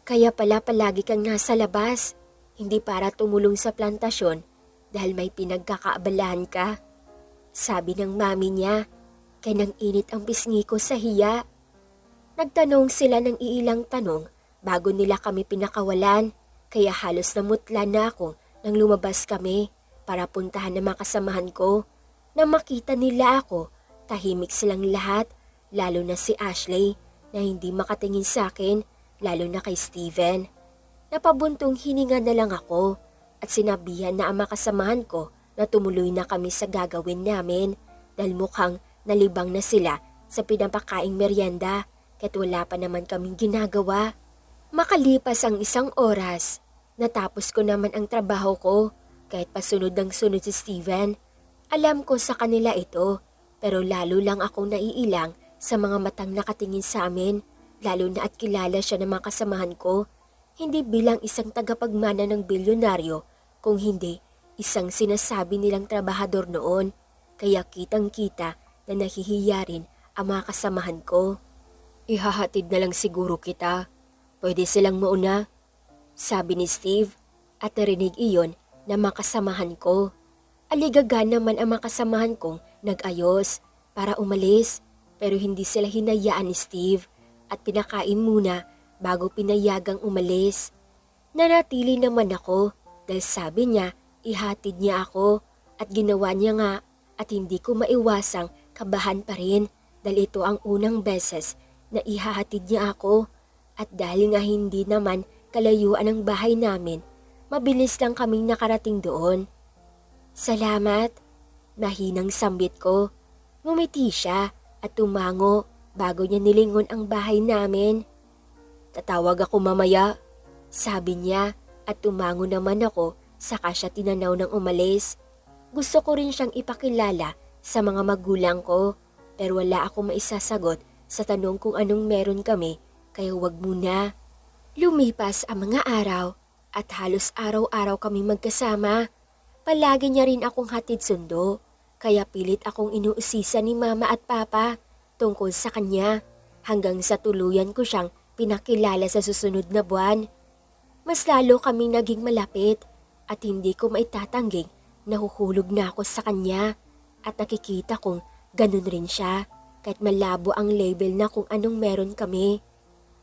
Kaya pala palagi kang nasa labas, hindi para tumulong sa plantasyon dahil may pinagkakaabalahan ka. Sabi ng mami niya, kaya nang init ang pisngi ko sa hiya. Nagtanong sila ng iilang tanong bago nila kami pinakawalan kaya halos namutla na ako nang lumabas kami para puntahan ng mga kasamahan ko. Nang makita nila ako, tahimik silang lahat lalo na si Ashley na hindi makatingin sa akin lalo na kay Steven. Napabuntong hininga na lang ako at sinabihan na ang makasamahan ko na tumuloy na kami sa gagawin namin dahil mukhang nalibang na sila sa pinapakaing merienda kahit wala pa naman kaming ginagawa. Makalipas ang isang oras, natapos ko naman ang trabaho ko kahit pasunod ng sunod si Steven. Alam ko sa kanila ito pero lalo lang akong naiilang sa mga matang nakatingin sa amin lalo na at kilala siya ng mga kasamahan ko. Hindi bilang isang tagapagmana ng bilyonaryo kung hindi isang sinasabi nilang trabahador noon kaya kitang-kita na nahihiya rin ang mga kasamahan ko. Ihahatid na lang siguro kita. Pwede silang mauna, sabi ni Steve at narinig iyon na makasamahan ko. Aligaga naman ang makasamahan kong nag-ayos para umalis pero hindi sila hinayaan ni Steve at pinakain muna bago pinayagang umalis. Nanatili naman ako dahil sabi niya ihatid niya ako at ginawa niya nga at hindi ko maiwasang kabahan pa rin dahil ito ang unang beses na ihahatid niya ako at dahil nga hindi naman kalayuan ang bahay namin, mabilis lang kaming nakarating doon. Salamat, mahinang sambit ko. Ngumiti siya at tumango bago niya nilingon ang bahay namin. Tatawag ako mamaya, sabi niya at tumango naman ako saka siya tinanaw ng umalis. Gusto ko rin siyang ipakilala sa mga magulang ko pero wala akong maisasagot sa tanong kung anong meron kami kaya wag muna. Lumipas ang mga araw at halos araw-araw kami magkasama. Palagi niya rin akong hatid sundo kaya pilit akong inuusisa ni mama at papa tungkol sa kanya hanggang sa tuluyan ko siyang pinakilala sa susunod na buwan. Mas lalo kaming naging malapit at hindi ko maitatangging nahuhulog na ako sa kanya at nakikita kong ganun rin siya kahit malabo ang label na kung anong meron kami.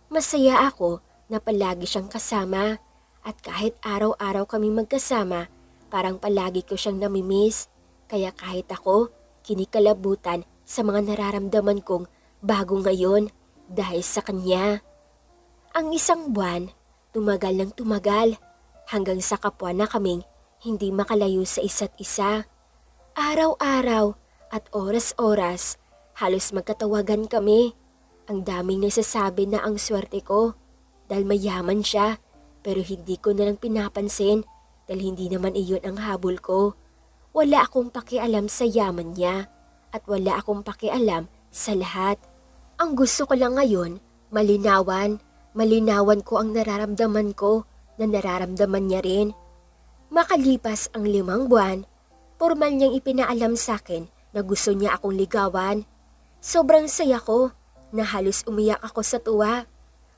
Masaya ako na palagi siyang kasama at kahit araw-araw kami magkasama, parang palagi ko siyang namimiss. Kaya kahit ako, kinikalabutan sa mga nararamdaman kong bago ngayon dahil sa kanya. Ang isang buwan, tumagal ng tumagal hanggang sa kapwa na kaming hindi makalayo sa isa't isa. Araw-araw at oras-oras, halos magkatawagan kami. Ang daming nagsasabi na ang swerte ko dahil mayaman siya pero hindi ko na lang pinapansin dahil hindi naman iyon ang habol ko. Wala akong pakialam sa yaman niya at wala akong pakialam sa lahat. Ang gusto ko lang ngayon, malinawan ko ang nararamdaman ko na nararamdaman niya rin. Makalipas ang 5 buwan, formal niyang ipinaalam sa akin na gusto niya akong ligawan. Sobrang saya ko na halos umiyak ako sa tuwa.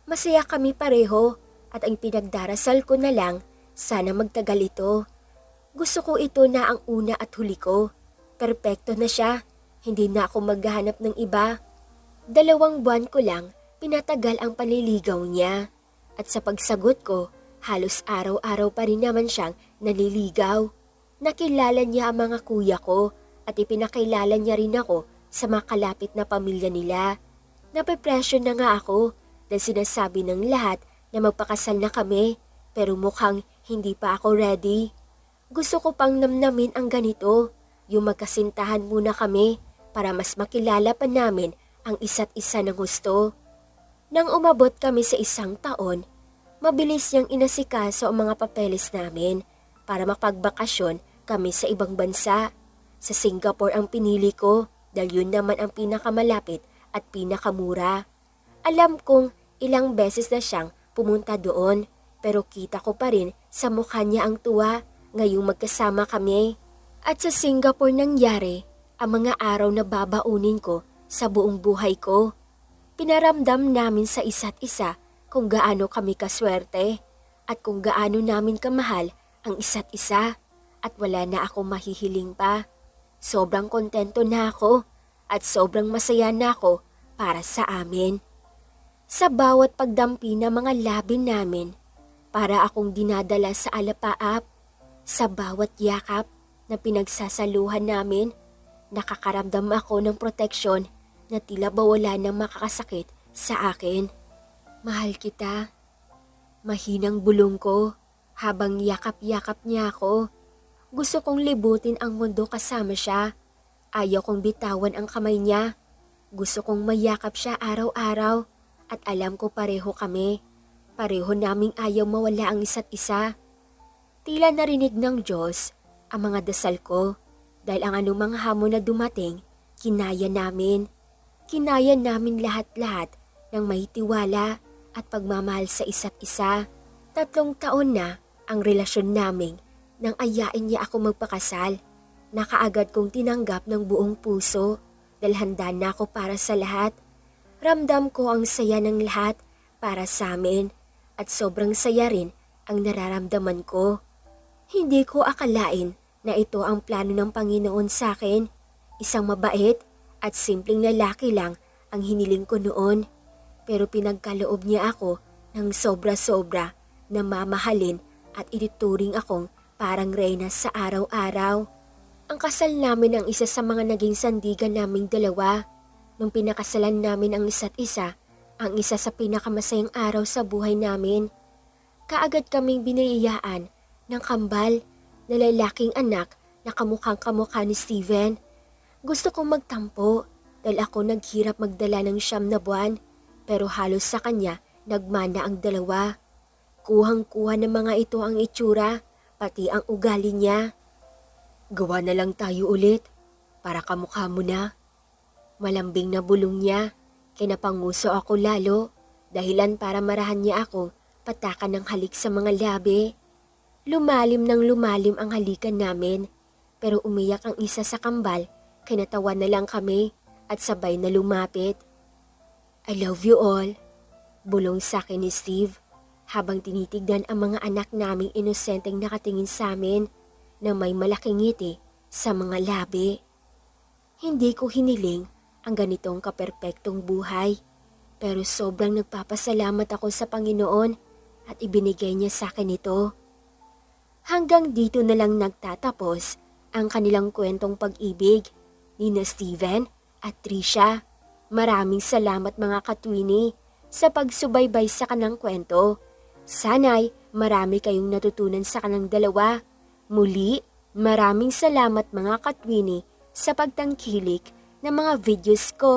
Masaya kami pareho at ang pinagdarasal ko na lang sana magtagal ito. Gusto ko ito na ang una at huli ko. Perpekto na siya, hindi na ako maghahanap ng iba. 2 buwan ko lang pinatagal ang panliligaw niya at sa pagsagot ko halos araw-araw pa rin naman siyang naliligaw. Nakilala niya ang mga kuya ko at ipinakilala niya rin ako sa mga kalapit na pamilya nila. Nape-pressure na nga ako dahil sinasabi ng lahat na magpakasal na kami pero mukhang hindi pa ako ready. Gusto ko pang namnamin ang ganito, yung magkasintahan muna kami para mas makilala pa namin ang isa't isa ng gusto. Nang umabot kami sa 1 taon, mabilis niyang inasikaso ang mga papeles namin para mapagbakasyon kami sa ibang bansa. Sa Singapore ang pinili ko dahil yun naman ang pinakamalapit at pinakamura. Alam kong ilang beses na siyang pumunta doon pero kita ko pa rin sa mukha niya ang tuwa ngayong magkasama kami. At sa Singapore nangyari ang mga araw na babaunin ko sa buong buhay ko. Pinaramdam namin sa isa't isa kung gaano kami kaswerte at kung gaano namin kamahal ang isa't isa at wala na akong mahihiling pa. Sobrang kontento na ako at sobrang masaya na ako para sa amin. Sa bawat pagdampi ng mga labi namin, para akong dinadala sa alapaap. Sa bawat yakap na pinagsasaluhan namin, nakakaramdam ako ng proteksyon na tila ba wala nang makakasakit sa akin. Mahal kita. Mahinang bulong ko habang yakap-yakap niya ako. Gusto kong libutin ang mundo kasama siya. Ayaw kong bitawan ang kamay niya. Gusto kong mayakap siya araw-araw at alam ko pareho kami. Pareho naming ayaw mawala ang isa't isa. Tila narinig ng Diyos ang mga dasal ko dahil ang anumang hamon na dumating, kinaya namin. Kinaya namin lahat-lahat ng may tiwala at pagmamahal sa isa't isa. 3 taon na ang relasyon namin nang ayain niya ako magpakasal. Nakaagad kong tinanggap ng buong puso dahil handa na ako para sa lahat. Ramdam ko ang saya ng lahat para sa amin at sobrang saya rin ang nararamdaman ko. Hindi ko akalain na ito ang plano ng Panginoon sa akin. Isang mabait at simpleng lalaki lang ang hiniling ko noon. Pero pinagkaloob niya ako ng sobra-sobra na mamahalin at ituturing akong parang reyna sa araw-araw. Ang kasal namin ang isa sa mga naging sandigan naming dalawa. Nung pinakasalan namin ang isa't isa, ang isa sa pinakamasayang araw sa buhay namin. Kaagad kaming binayayaan ng kambal na lalaking anak na kamukhang kamukha ni Steven. Gusto kong magtampo dahil ako naghirap magdala ng 9 na buwan, pero halos sa kanya nagmana ang dalawa. Kuhang-kuha ng mga ito ang itsura, pati ang ugali niya. Gawa na lang tayo ulit para kamukha mo na. Malambing na bulong niya, kinapanguso ako lalo, dahilan para marahan niya ako patakan ng halik sa mga labi. Lumalim ng lumalim ang halikan namin, pero umiyak ang isa sa kambal, kinatawa na lang kami at sabay na lumapit. I love you all, bulong sa akin ni Steve, habang tinitignan ang mga anak naming inosenteng nakatingin sa amin na may malaking ngiti sa mga labi. Hindi ko hiniling ang ganitong kaperpektong buhay, pero sobrang nagpapasalamat ako sa Panginoon at ibinigay niya sa akin ito. Hanggang dito na lang nagtatapos ang kanilang kwentong pag-ibig ni na Steven at Trisha. Maraming salamat mga katwini sa pagsubaybay sa kanang kwento. Sana'y marami kayong natutunan sa kanang dalawa. Muli, maraming salamat mga katwini sa pagtangkilik ng mga videos ko.